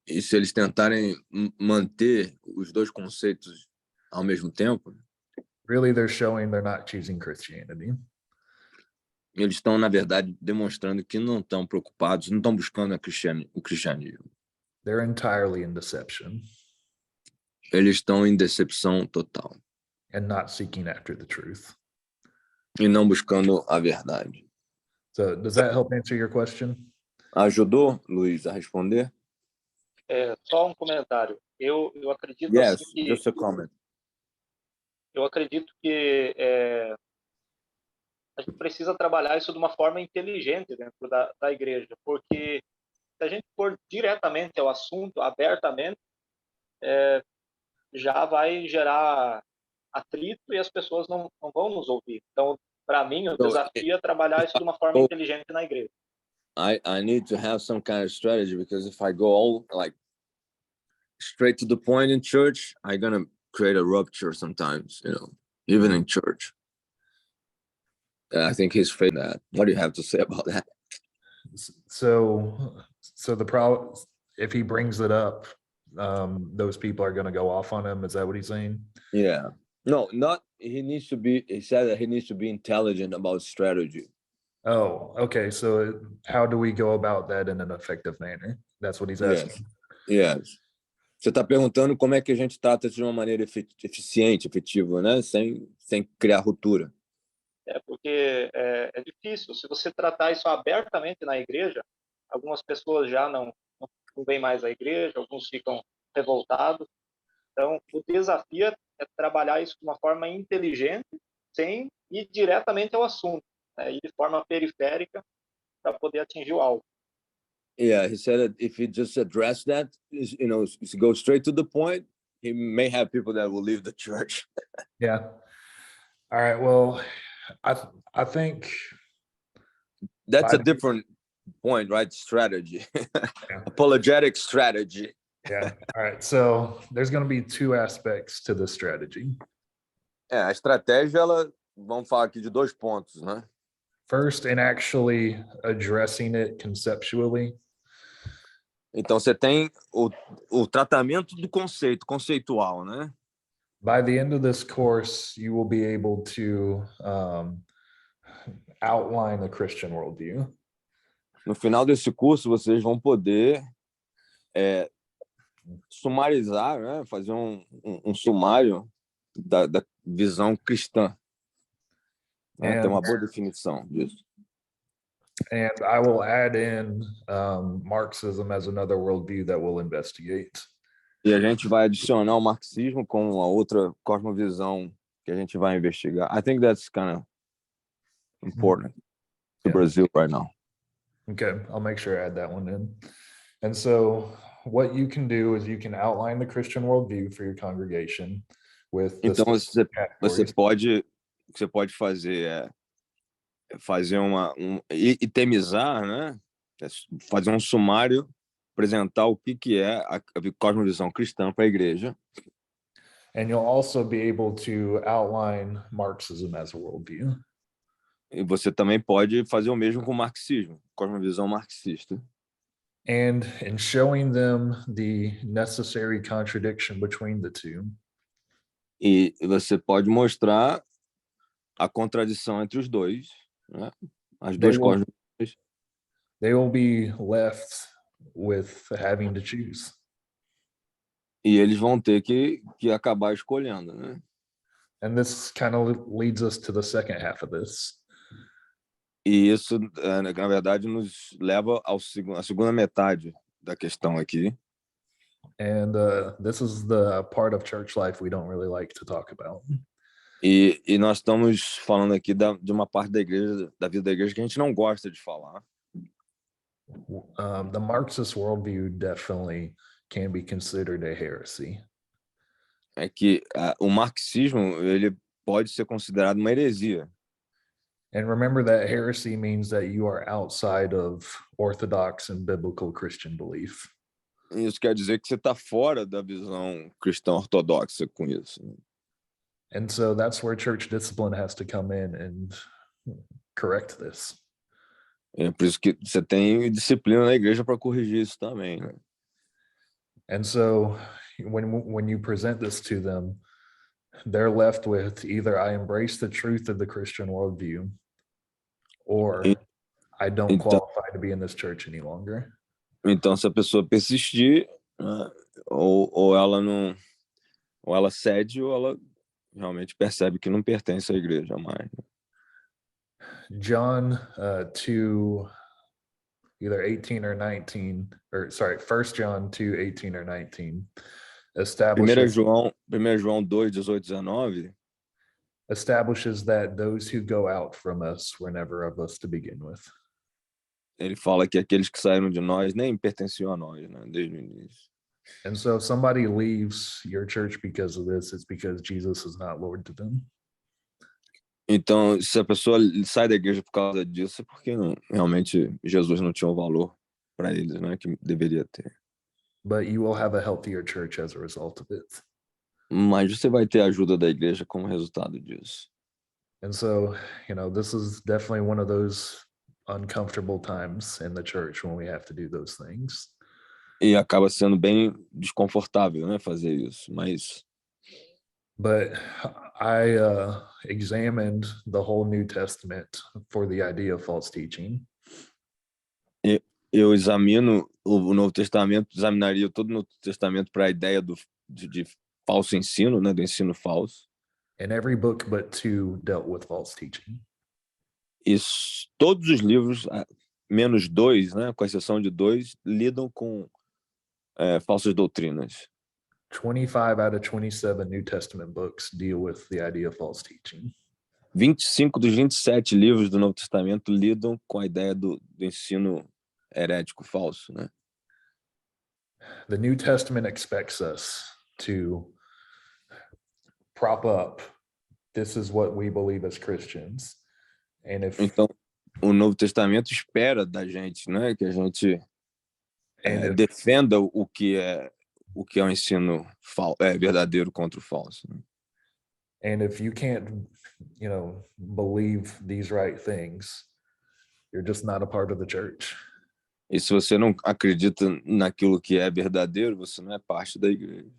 E se eles tentarem manter os dois conceitos ao mesmo tempo, really they're showing they're not choosing Christianity. eles estão, na verdade, demonstrando que não estão preocupados, não estão buscando o cristianismo. They're entirely in deception Eles estão em decepção total. and not seeking after the truth. E não buscando a verdade. So does that help answer your question? Ajudou, Luiz, a responder? Só comentário. Eu acredito Yes, assim que just a comment. eu acredito que a gente precisa trabalhar isso de uma forma inteligente dentro da igreja, porque se a gente for diretamente ao assunto, abertamente, já vai gerar atrito e as pessoas não vão nos ouvir. Então, para mim, o desafio é trabalhar isso de uma forma inteligente na igreja. I need to have some kind of strategy, because if I go all like straight to the point in church, I'm gonna create a rupture sometimes, even in church. I think he's facing that. What do you have to say about that? So the problem, if he brings it up, those people are going to go off on him. Is that what he's saying? Yeah. No, he said that he needs to be intelligent about strategy. Oh, okay. So how do we go about that in an effective manner? That's what he's asking. Yes. Você está perguntando como é que a gente trata de uma maneira eficiente, efetiva, né? Sem criar ruptura. Porque é difícil. Se você tratar isso abertamente na igreja, algumas pessoas já não vêm mais à igreja, alguns ficam revoltados. Então, o desafio é trabalhar isso de uma forma inteligente, sem ir diretamente ao assunto, né? Ir de forma periférica para poder atingir o alvo. Yeah, he said that if he just addressed that, go straight to the point, he may have people that will leave the church. Yeah. All right. Well, I think that's a different point, right? Strategy. Yeah. Apologetic strategy. Yeah. All right. So there's going to be two aspects to this strategy. A estratégia, vamos falar aqui de dois pontos, né? First, in actually addressing it conceptually. Então você tem o tratamento do conceitual, né? By the end of this course, you will be able to outline the Christian worldview. No final desse curso, vocês vão poder sumarizar, né? Fazer um sumário da visão cristã. Né? Tem uma boa definição disso. And I will add in Marxism as another worldview that we'll investigate. E a gente vai adicionar o marxismo como uma outra cosmovisão que a gente vai investigar. I think that's kind of important to Brazil right now. Okay, I'll make sure I add that one in. And so what you can do is you can outline the Christian worldview for your congregation with the Então você categories. pode, o que você pode fazer é fazer itemizar, né? Fazer um sumário, apresentar o que é a cosmovisão cristã para a igreja. And you'll also be able to outline Marxism as a worldview. E você também pode fazer o mesmo com o marxismo, cosmovisão marxista. And in showing them the necessary contradiction between the two. E você pode mostrar a contradição entre os dois, né? As duas cosmovisões. They will be left with having to choose. E eles vão ter que acabar escolhendo, né? And this kind of leads us to the second half of this. E isso, na verdade, nos leva à segunda metade da questão aqui. And this is the part of church life we don't really like to talk about. E nós estamos falando aqui de uma parte da igreja, da vida da igreja, que a gente não gosta de falar. The Marxist worldview definitely can be considered a heresy. É que o marxismo, ele pode ser considerado uma heresia. And remember that heresy means that you are outside of orthodox and biblical Christian belief. Isso quer dizer que você está fora da visão cristã ortodoxa com isso. And so that's where church discipline has to come in and correct this. É por isso que você tem disciplina na igreja para corrigir isso também, né? And so when you present this to them, they're left with either I embrace the truth of the Christian worldview, or I don't qualify to be in this church any longer. Então, se a pessoa persistir, ou ela não, ou ela cede, ou ela realmente percebe que não pertence à igreja mais. John 2, either 18 or 19, or sorry, 1 John 2, 18 or 19, 1 João 2, 18, 19 establishes that those who go out from us were never of us to begin with. Ele fala que aqueles que saíram de nós nem pertenciam a nós, né, desde o início. And so if somebody leaves your church because of this, it's because Jesus is not Lord to them. Então, se a pessoa sai da igreja por causa disso, é porque realmente Jesus não tinha o valor para eles, né, que deveria ter. But you will have a healthier church as a result of it. Mas você vai ter a ajuda da igreja como resultado disso. And so, this is definitely one of those uncomfortable times in the church when we have to do those things. E acaba sendo bem desconfortável, né, fazer isso, mas... But I examined the whole New Testament for the idea of false teaching. Eu examino o Novo Testamento, examinaria todo o Novo Testamento para a ideia de falso ensino, né, do ensino falso. And every book but 2 dealt with false teaching. E todos os livros, menos 2, né, com exceção de 2, lidam com falsas doutrinas. 25 out of 27 New Testament books deal with the idea of false teaching. 25 dos 27 livros do Novo Testamento lidam com a ideia do ensino herético falso, né? The New Testament expects us to prop up, this is what we believe as Christians. And if então, o Novo Testamento espera da gente, né, que a gente defenda o que é um ensino verdadeiro contra o falso. Né? And if you can't, believe these right things, you're just not a part of the church. E se você não acredita naquilo que é verdadeiro, você não é parte da igreja.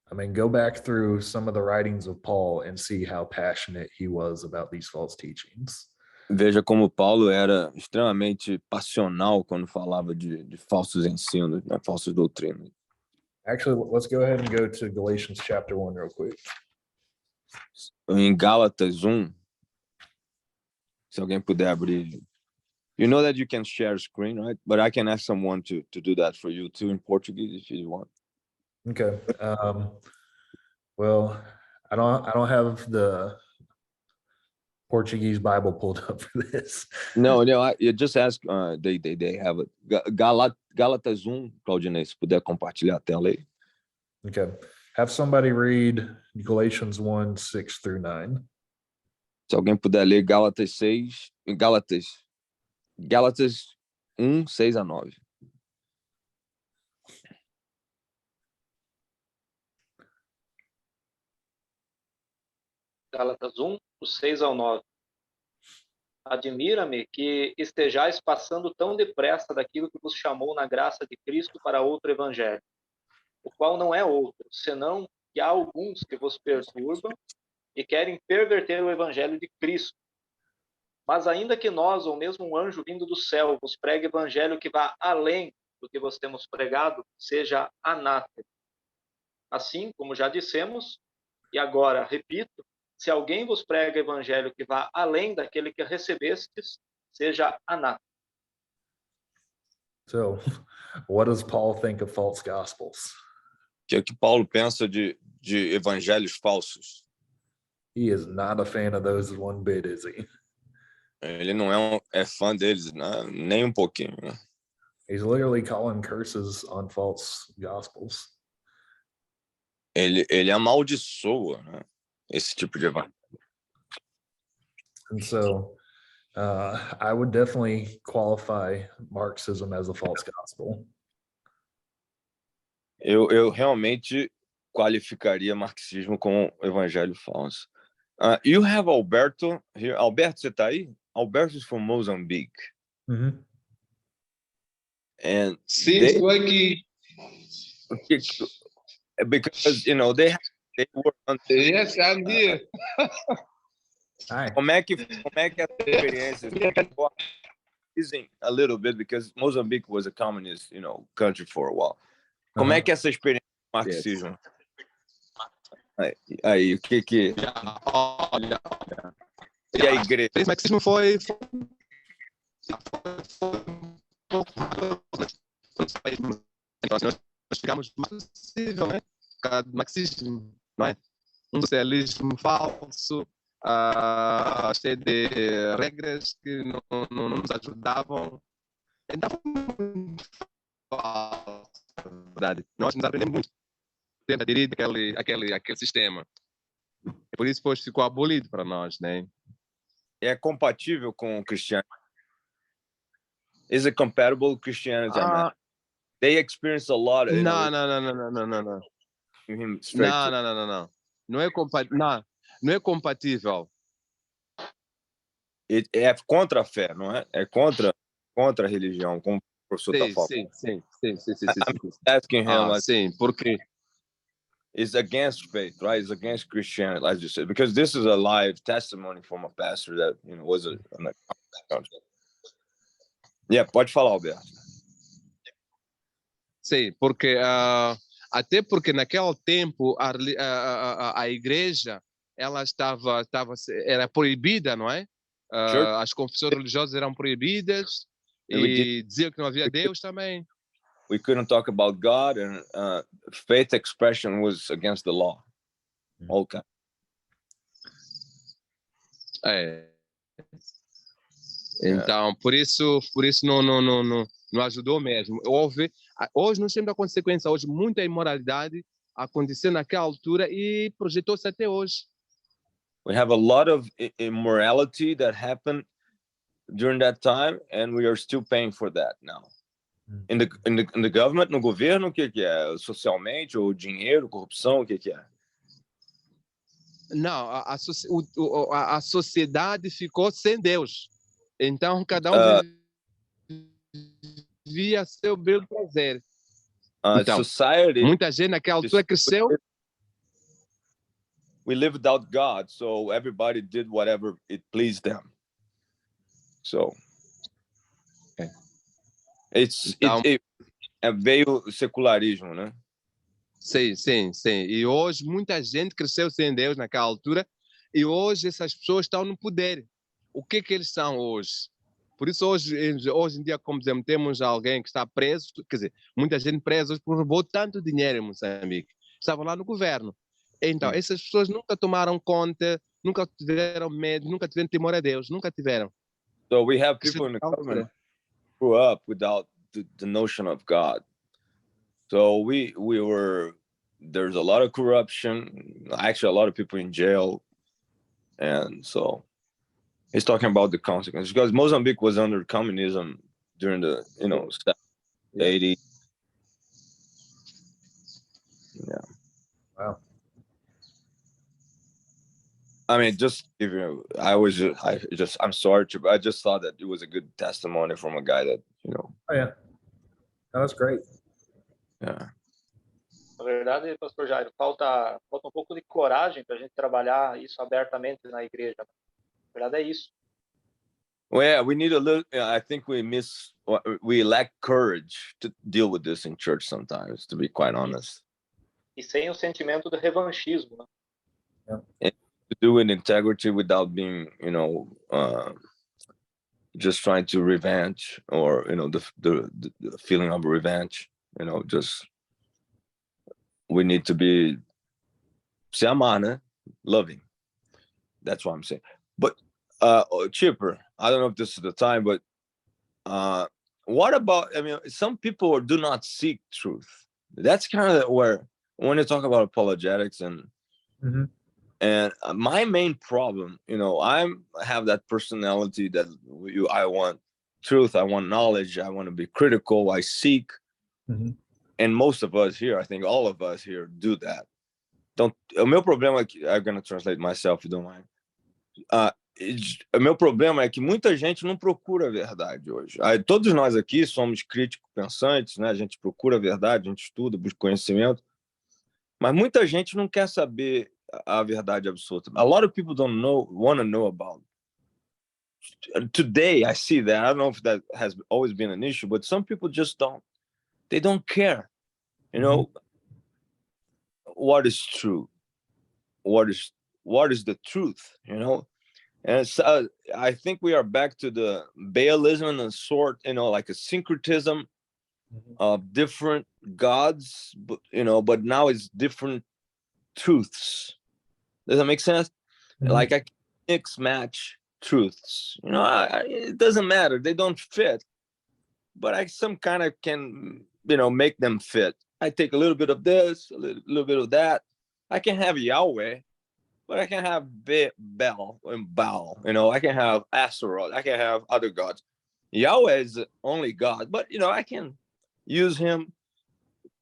I mean, go back through some of the writings of Paul and see how passionate he was about these false teachings. Veja como Paulo era extremamente passional quando falava de falsos ensinos, né, falsas doutrinas. Actually, let's go ahead and go to Galatians chapter 1 real quick. Em Gálatas 1, Se alguém puder abrir. You know that you can share screen, right? But I can ask someone to do that for you too in Portuguese if you want. Okay. Well, I don't have the Portuguese Bible pulled up for this. No, you just ask. They have it. Gálatas Claudinei, se puder compartilhar a tela aí. Okay. Have somebody read Galatians 1:6-9. Se alguém puder ler Gálatas 1:6-9. Gálatas 1, do 6 ao 9. Admira-me que estejais passando tão depressa daquilo que vos chamou na graça de Cristo para outro evangelho, o qual não é outro, senão que há alguns que vos perturbam e querem perverter o evangelho de Cristo. Mas ainda que nós, ou mesmo um anjo vindo do céu, vos pregue evangelho que vá além do que vos temos pregado, seja anátema. Assim, como já dissemos, e agora repito, se alguém vos prega evangelho que vá além daquele que recebestes, seja anátema. So, what does Paul think of false gospels? Que é que Paulo pensa de evangelhos falsos? He is not a fan of those one bit, is he? Ele não é fã deles, né? Nem um pouquinho. Né? He's literally calling curses on false gospels. Ele amaldiçoa, né? Esse tipo de evangelho. And so I would definitely qualify Marxism as a false gospel. Eu realmente qualificaria marxismo como evangelho falso. You have Alberto here. Alberto, você tá aí? Alberto is from Mozambique. Mm-hmm. And Sim, estou aqui. Because, you know, they were on... Yes, I'm here. Hi. Como é que essa experiência? A little bit, because Mozambique was a communist, you know, country for a while. Como é que essa experiência do marxismo? Aí, o que... Olha, E a igreja? o marxismo foi nós ficamos mais possível, né? Marxismo, não é? Um socialismo falso, cheio de regras que não nos ajudavam. Então, verdade, nós nos aprendemos muito tempo aderir aquele sistema. E por isso depois ficou abolido para nós, né? É compatível com o cristianismo? Is it compatible with Christianity? They experience a lot. Não. Não é compatível. É contra a fé, não é? É contra a religião, como o professor está falando. Sim. I'm asking him, Sim, porque it's against faith, right? It's against Christianity, as you said, because this is a live testimony from a pastor that, you know, was Yeah, pode falar, Alberto. Sim, porque até porque naquele tempo a igreja ela era proibida, não é? As confissões religiosas eram proibidas e diziam que não havia Deus também. We couldn't talk about God, and faith expression was against the law. Okay. Então, por isso não ajudou mesmo. Hoje nós temos a consequência, hoje muita imoralidade aconteceu naquela altura e projetou-se até hoje. We have a lot of immorality that happened during that time, and we are still paying for that now. In the government, no governo, o que é? Socialmente, ou dinheiro, corrupção, o que é? Não, a sociedade ficou sem Deus. Então, cada um vivia seu bel prazer. Então, society, muita gente naquela altura cresceu. We live without God, so everybody did whatever it pleased them. So, veio o secularismo, né? Sim. E hoje muita gente cresceu sem Deus naquela altura e hoje essas pessoas estão no poder. o que eles são hoje. Por isso, hoje em dia, como dizemos, temos alguém que está preso, quer dizer, muita gente presa hoje por roubou tanto dinheiro em Moçambique. Estavam lá no governo. Então, essas pessoas nunca tomaram conta, nunca tiveram medo, nunca tiveram temor a Deus, nunca tiveram. So we have people in the government who grew up without the notion of God. So there's a lot of corruption, actually a lot of people in jail. And so he's talking about the consequences because Mozambique was under communism during the 80s. Yeah. Wow. I mean, I'm sorry I just thought that it was a good testimony from a guy that, Oh, yeah. No, that's great. Yeah. Na verdade, pastor Jairo, falta um pouco de coragem para a gente trabalhar isso abertamente na igreja. Na verdade é isso. Well, yeah, we need a little. I think we lack courage to deal with this in church sometimes, to be quite honest. E sem o sentimento de revanchismo, né? And to do it in integrity without being, just trying to revenge or the feeling of revenge. Just we need to be se amar, né? Loving. That's what I'm saying. But Chipper, I don't know if this is the time, but what about, some people do not seek truth. That's kind of where, when you talk about apologetics and my main problem, I have that personality that I want truth, I want knowledge, I want to be critical, I seek. And most of us here, I think all of us here do that. O meu problema, I'm going to translate myself, if you don't mind. O meu problema é que muita gente não procura a verdade hoje. Todos nós aqui somos críticos pensantes, né? A gente procura a verdade, a gente estuda, busca conhecimento, mas muita gente não quer saber a verdade absoluta. A lot of people want to know about. Today, I see that. I don't know if that has always been an issue, but some people just don't. They don't care. What is true? What is the truth? And so I think we are back to the Baalism and sort, like a syncretism of different gods, but now it's different truths. Does that make sense? Like I can mix match truths. It doesn't matter. They don't fit, but I some kind of can, make them fit. I take a little bit of this, a little bit of that. I can have Yahweh, but I can have Baal and Baal. I can have Astaroth. I can have other gods. Yahweh is the only God, but I can use him.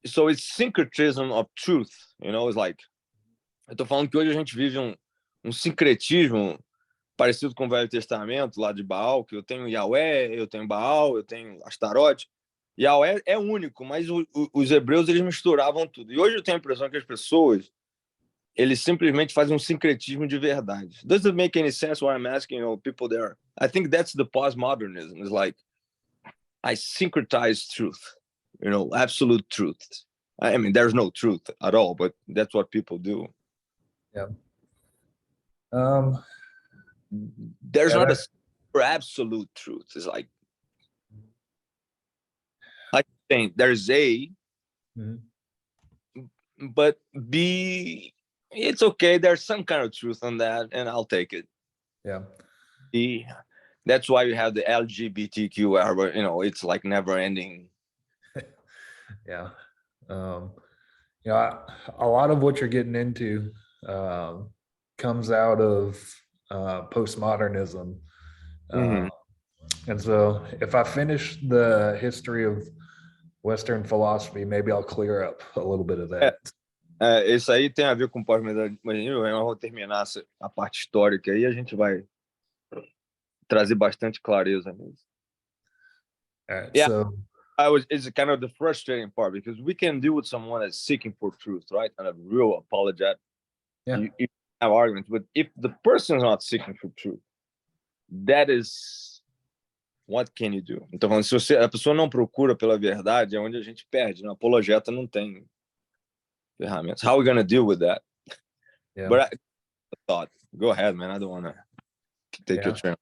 So it's syncretism of truth. It's like, eu tô falando que hoje a gente vive um sincretismo parecido com o Velho Testamento, lá de Baal, que eu tenho Yahweh, eu tenho Baal, eu tenho Astarote. Yahweh é único, mas os hebreus eles misturavam tudo. E hoje eu tenho a impressão que as pessoas eles simplesmente fazem um sincretismo de verdade. Doesn't make any sense what I'm asking, people there. I think that's the postmodernism. It's like, I syncretize truth, absolute truth. I mean, there's no truth at all, but that's what people do. Yeah. There's not a absolute truth. It's like saying there's A, but B, it's okay. There's some kind of truth on that, and I'll take it. Yeah. That's why you have the LGBTQ era, it's like never ending. Yeah. A lot of what you're getting into comes out of postmodernism. And so if I finish the history of Western philosophy, maybe I'll clear up a little bit of that. Isso aí tem a ver com pós-modernismo. Eu vou terminar a parte histórica aí, a gente vai trazer bastante clareza nisso. So it's kind of the frustrating part because we can deal with someone that's seeking for truth, right? And a real apologetic. Yeah. You have arguments, but if the person is not seeking for truth, that is, what can you do? Então, se a pessoa não procura pela verdade, é onde a gente perde. Né? Apologeta não tem ferramentas. How are we going to deal with that? Yeah. But I thought, go ahead, man. I don't want to take your turn.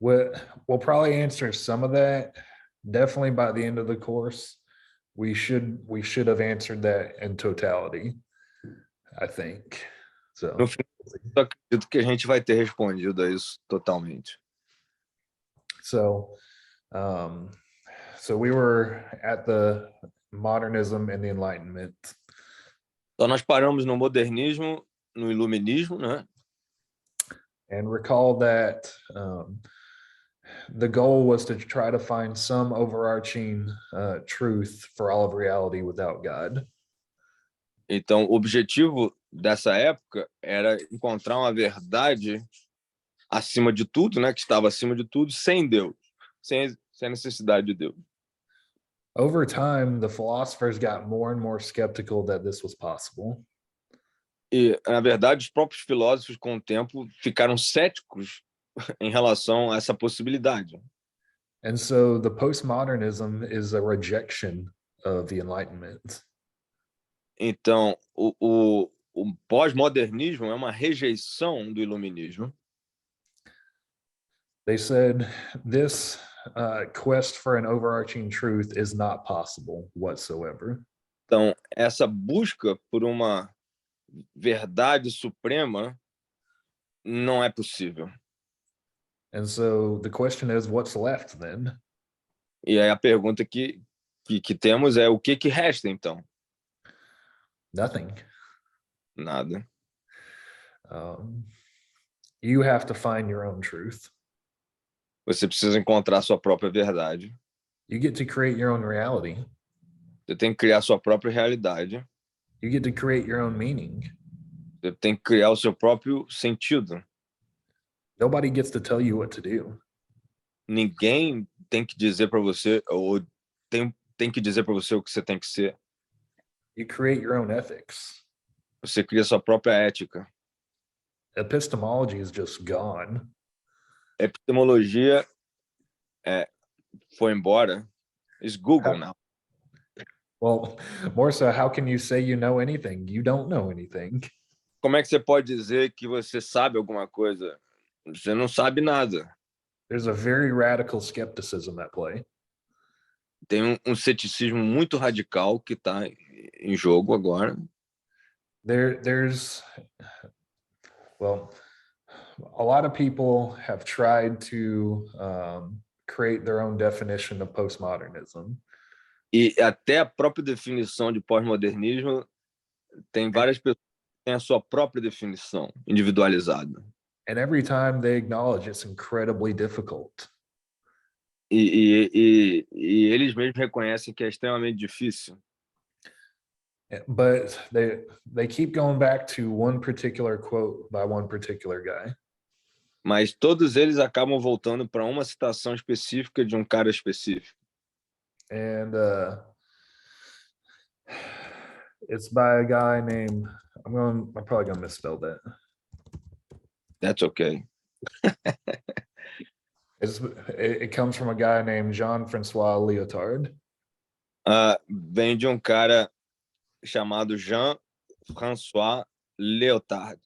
We'll probably answer some of that. Definitely by the end of the course, we should have answered that in totality, I think. So No fim, eu acredito que a gente vai ter respondido a isso totalmente. so we were at the modernism and the Enlightenment. Então nós paramos no modernismo, no iluminismo, né? And recall that the goal was to try to find some overarching truth for all of reality without God. Então, o objetivo dessa época era encontrar uma verdade acima de tudo, né? Que estava acima de tudo, sem Deus, sem a necessidade de Deus. Over time, the philosophers got more and more skeptical that this was possible. E, na verdade, os próprios filósofos, com o tempo, ficaram céticos em relação a essa possibilidade. And so the postmodernism is a rejection of the Enlightenment. Então, o pós-modernismo é uma rejeição do iluminismo. They said this quest for an overarching truth is not possible whatsoever. Então, essa busca por uma verdade suprema não é possível. And so the question is, what's left then? E aí a pergunta que temos é o que resta, então? Nothing. Nada. You have to find your own truth. Você precisa encontrar sua própria verdade. You get to create your own reality. Você tem que criar sua própria realidade. You get to create your own meaning. Você tem que criar o seu próprio sentido. Nobody gets to tell you what to do. Ninguém tem que dizer para você, ou tem que dizer para você o que você tem que ser. You create your own ethics. Você cria sua própria ética. Epistemology is just gone. A epistemologia foi embora. It's Google now. Well, more so, how can you say you know anything? You don't know anything. Como é que você pode dizer que você sabe alguma coisa? Você não sabe nada. There's a very radical skepticism at play. Tem um ceticismo muito radical que está em jogo agora. There's a lot of people have tried to create their own definition of postmodernism. E até a própria definição de pós-modernismo tem várias pessoas que têm a sua própria definição individualizada. And every time they acknowledge it's incredibly difficult. E eles mesmos reconhecem que é extremamente difícil. But they keep going back to one particular quote by one particular guy. Mas todos eles acabam voltando para uma citação específica de um cara específico. And it's by a guy named, I'm probably gonna misspell that. That's okay. It comes from a guy named Jean-François Lyotard. Vem de um cara chamado Jean-François Lyotard.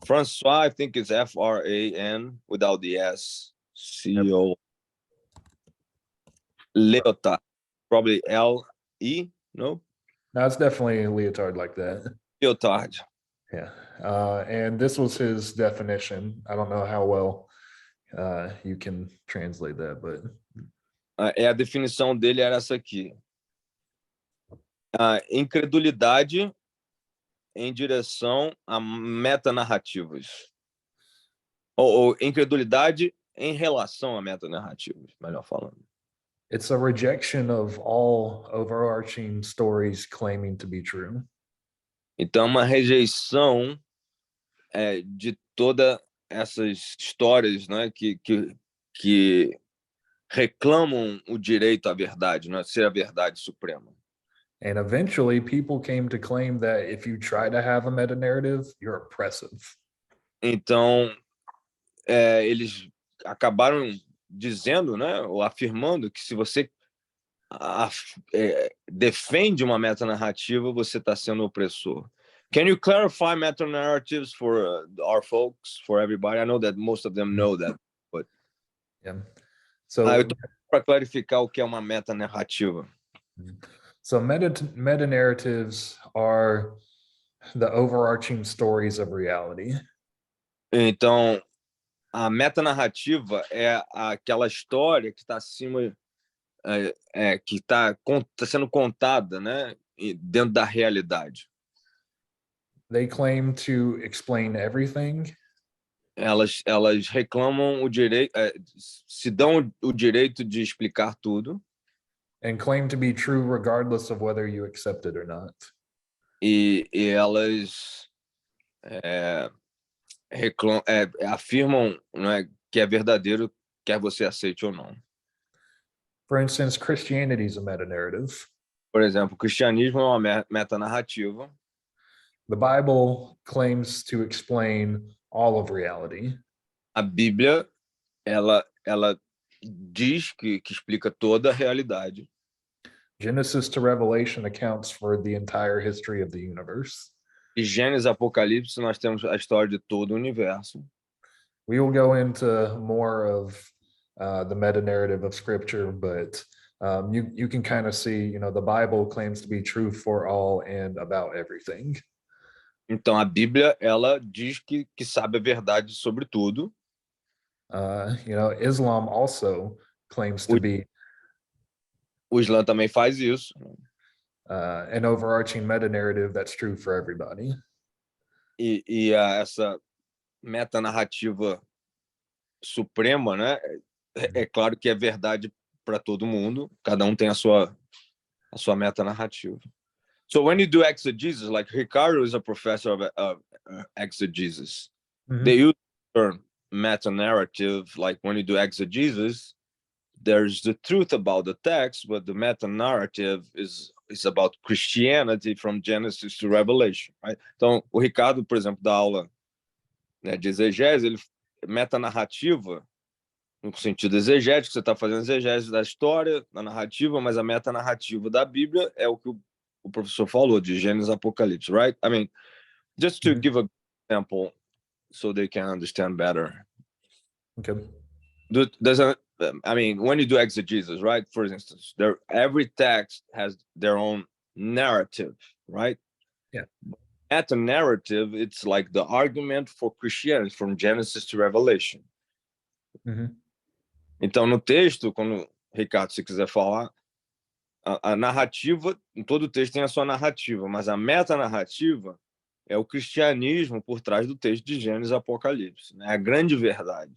François, I think is F-R-A-N without the S. C-O. Lyotard. Probably L-E, no? No, it's definitely Lyotard like that. Lyotard. Yeah. And this was his definition. I don't know how well you can translate that, but A definição dele era essa aqui. Incredulidade em direção a metanarrativas. Ou incredulidade em relação a metanarrativas, melhor falando. it's a rejection of all overarching stories claiming to be true. Então, uma rejeição de todas essas histórias, né, que reclamam o direito à verdade, né, ser a verdade suprema. And eventually people came to claim that if you try to have a meta-narrative, you're oppressive. Então, eles acabaram dizendo, né, ou afirmando que se você defende uma metanarrativa, você está sendo opressor. Can you clarify metanarratives for our folks, for everybody? I know that most of them know that, but Yeah. So, Eu tô para clarificar o que é uma metanarrativa. so meta-narratives are the overarching stories of reality. Então, a metanarrativa é aquela história que está acima, que está sendo contada, né, dentro da realidade. They claim to explain everything. Elas reclamam o direito, se dão o direito de explicar tudo. And claim to be true regardless of whether you accept it or not. E elas afirmam, né, que é verdadeiro, quer você aceite ou não. For instance, Christianity is a meta-narrative. Por exemplo, o cristianismo é uma metanarrativa. The Bible claims to explain all of reality. A Bíblia, ela diz que explica toda a realidade. Genesis to Revelation accounts for the entire history of the universe. De Gênesis a Apocalipse, nós temos a história de todo o universo. We will go into more of the meta-narrative of Scripture, but you can kind of see, the Bible claims to be true for all and about everything. Então, a Bíblia, ela diz que sabe a verdade sobre tudo. Islam also claims to be o Islã também faz isso. An overarching meta-narrative that's true for everybody. E essa metanarrativa suprema, né? É claro que é verdade para todo mundo. Cada tem a sua metanarrativa. So when you do exegesis, like Ricardo is a professor of exegesis, they use the term meta-narrative. Like when you do exegesis, there's the truth about the text, but the meta-narrative is about Christianity from Genesis to Revelation, right? Então, o Ricardo, por exemplo, da aula, né, de exegese, ele metanarrativa, no sentido exegético, você está fazendo exegese da história, da narrativa, mas a metanarrativa da Bíblia é o que o professor falou, de Gênesis Apocalipse, right? I mean, just to give an example so they can understand better. Okay. When you do exegesis, right? For instance, every text has their own narrative, right? Yeah. At a narrative, it's like the argument for Christianity from Genesis to Revelation. Então, no texto, quando, Ricardo, se quiser falar, a narrativa, em todo texto tem a sua narrativa, mas a metanarrativa é o cristianismo por trás do texto de Gênesis e Apocalipse, né? A grande verdade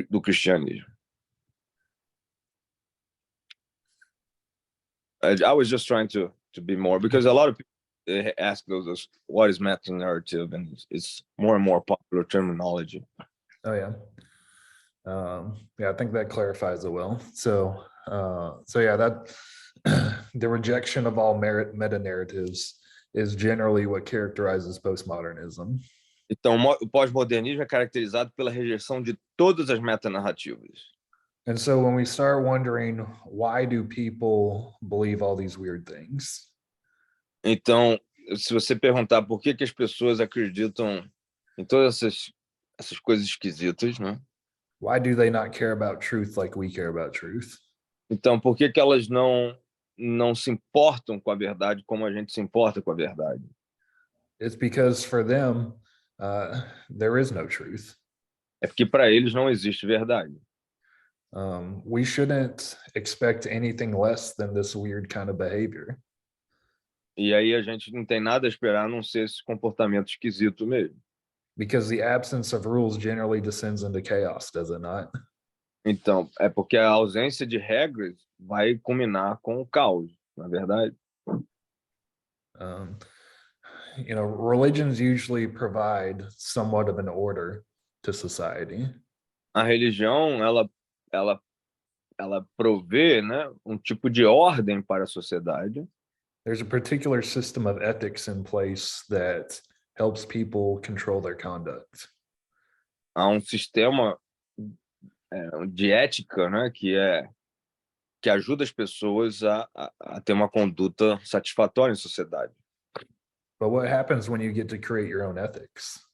do cristianismo. I was just trying to be more, because a lot of people ask those, what is meta-narrative, and it's more and more popular terminology. Oh, yeah. I think that clarifies it well. So that the rejection of all meta-narratives is generally what characterizes postmodernism. Então, o pós-modernismo é caracterizado pela rejeição de todas as metanarrativas. And so when we start wondering, why do people believe all these weird things? Então, se você perguntar por que as pessoas acreditam em todas essas coisas esquisitas, né? Why do they not care about truth like we care about truth? Então, por que elas não se importam com a verdade como a gente se importa com a verdade? It's because for them, there is no truth. É porque para eles não existe verdade. We shouldn't expect anything less than this weird kind of behavior. E aí a gente não tem nada a esperar a não ser esse comportamento esquisito mesmo. Because the absence of rules generally descends into chaos, does it not? Então, é porque a ausência de regras vai culminar com o caos, na é verdade. Religions usually provide somewhat of an order to society. A religião, ela provê, né, tipo de ordem para a sociedade. There's a particular system of ethics in place that helps people control their conduct. Há sistema de ética, né, que ajuda as pessoas a ter uma conduta satisfatória em sociedade. But what happens when you get to create your own ethics?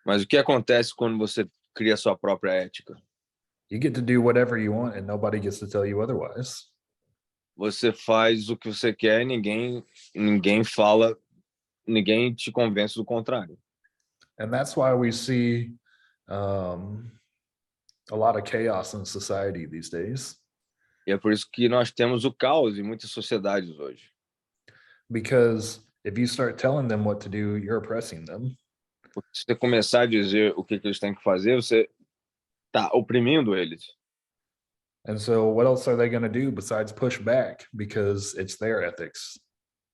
Mas o que acontece quando você cria sua própria ética? You get to do whatever you want and nobody gets to tell you otherwise. Você faz o que você quer e ninguém fala, ninguém te convence do contrário. And that's why we see a lot of chaos in society these days. E é por isso que nós temos o caos em muitas sociedades hoje. Because if you start telling them what to do, you're oppressing them. Porque se você começar a dizer o que eles têm que fazer, você está oprimindo eles. And so what else are they going to do besides push back? Because it's their ethics.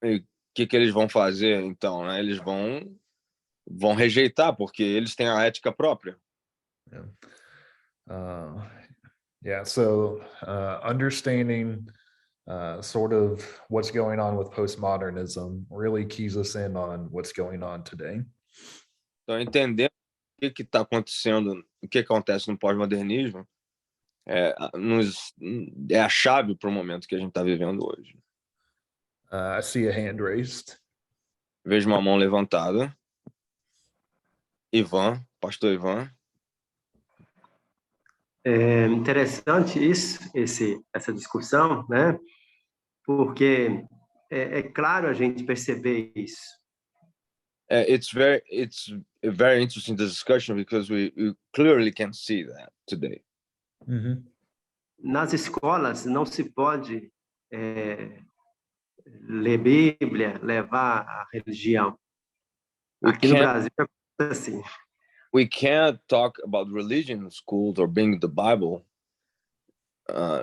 E o que eles vão fazer, então? Né? Eles vão rejeitar, porque eles têm a ética própria. So understanding sort of what's going on with postmodernism really keys us in on what's going on today. Então, entendendo o que está acontecendo, o que acontece no pós-modernismo, é a chave para o momento que a gente está vivendo hoje. I see a hand raised. Vejo uma mão levantada. Ivan, pastor Ivan. É interessante essa discussão, né? Porque é claro a gente perceber isso. It's a very interesting discussion because we clearly can see that today. Mm-hmm. Nas escolas não se pode ler Bíblia, levar a religião. Aqui no Brasil é assim. We can't talk about religion in schools or bring the Bible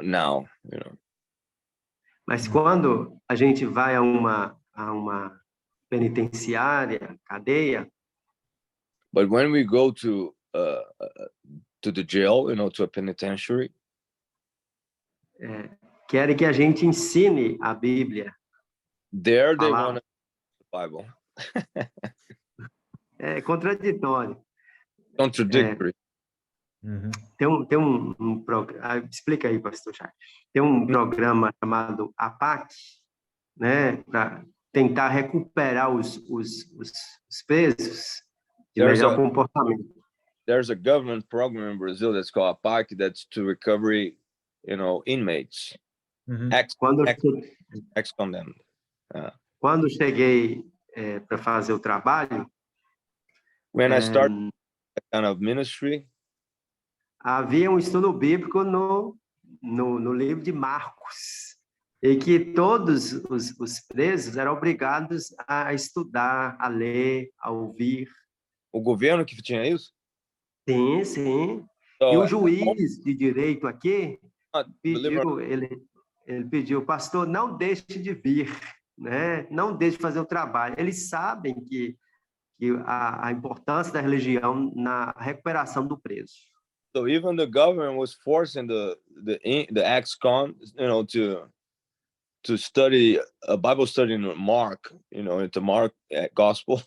now, you know. Mas quando a gente vai a uma penitenciária, cadeia. But when we go to the jail, you know, to a penitentiary, querem que a gente ensine a Bíblia. There they want the Bible. É contraditório. Contradictory. Tem um programa, explica aí, pastor Charles. Tem um programa chamado APAC, né, para tentar recuperar os presos de melhor comportamento. There's a government program in Brazil that's called APAC, that's to recovery, you know, inmates, ex-condemned. Quando cheguei para fazer o trabalho, when I started that kind of ministry, havia um estudo bíblico no livro de Marcos, e que todos os presos eram obrigados a estudar, a ler, a ouvir. O governo que tinha isso? Sim, sim. E o juiz de direito aqui ele pediu, pastor, não deixe de vir, né? Não deixe de fazer o trabalho. Eles sabem que a importância da religião na recuperação do preso. So even the government was forcing the ex-con, you know, to study a Bible study in Mark, you know, into Mark gospel,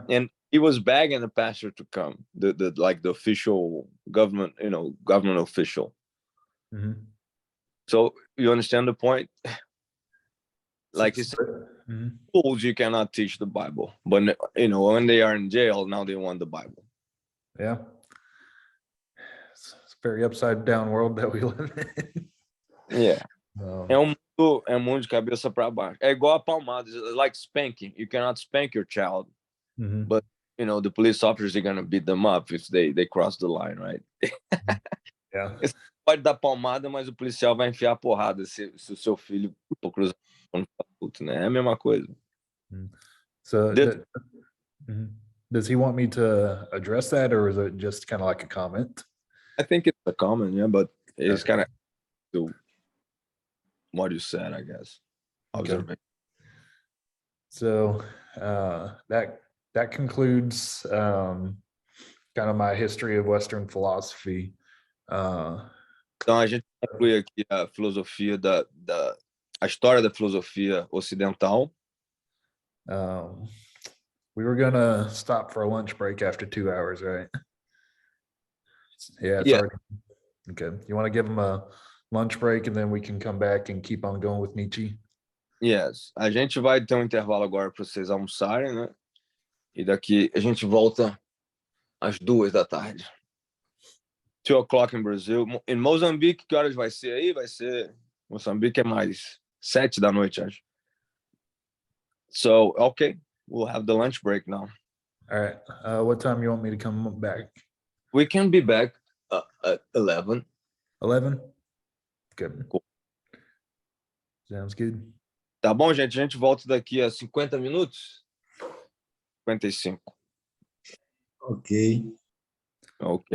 and he was begging the pastor to come, the official government, you know, government official. So you understand the point? Like he said, schools you cannot teach the Bible, but you know, when they are in jail, now they want the Bible. Yeah. It's a very upside down world that we live in. Yeah. É mundo de cabeça para baixo. É igual a palmada. It's like spanking. You cannot spank your child, but you know the police officers are gonna beat them up if they cross the line, right? Yeah. Pode dar palmada, mas o policial vai enfiar a porrada se o seu filho for cruzar, né? É a mesma coisa. So does he want me to address that, or is it just kind of like a comment? I think it's a comment, yeah, but it's kind of what you said, I guess. Okay. So that concludes kind of my history of Western philosophy. Então a gente conclui aqui a filosofia a história da filosofia ocidental. We were gonna stop for a lunch break after 2 hours, right? Yeah. Already, okay. You want to give them a lunch break and then we can come back and keep on going with Nietzsche? Yes. A gente vai ter um intervalo agora para vocês almoçarem, né? E daqui a gente volta às 2 da tarde. 2 o'clock in Brazil. Em Moçambique, que horas vai ser aí? Vai ser... Moçambique é mais 7 da noite, acho. So, okay. We'll have the lunch break now. All right. What time you want me to come back? We can be back at 11. 11? Good. Cool. Sounds good. Tá bom, gente? A gente volta daqui a 50 minutos? 55. Ok. Ok.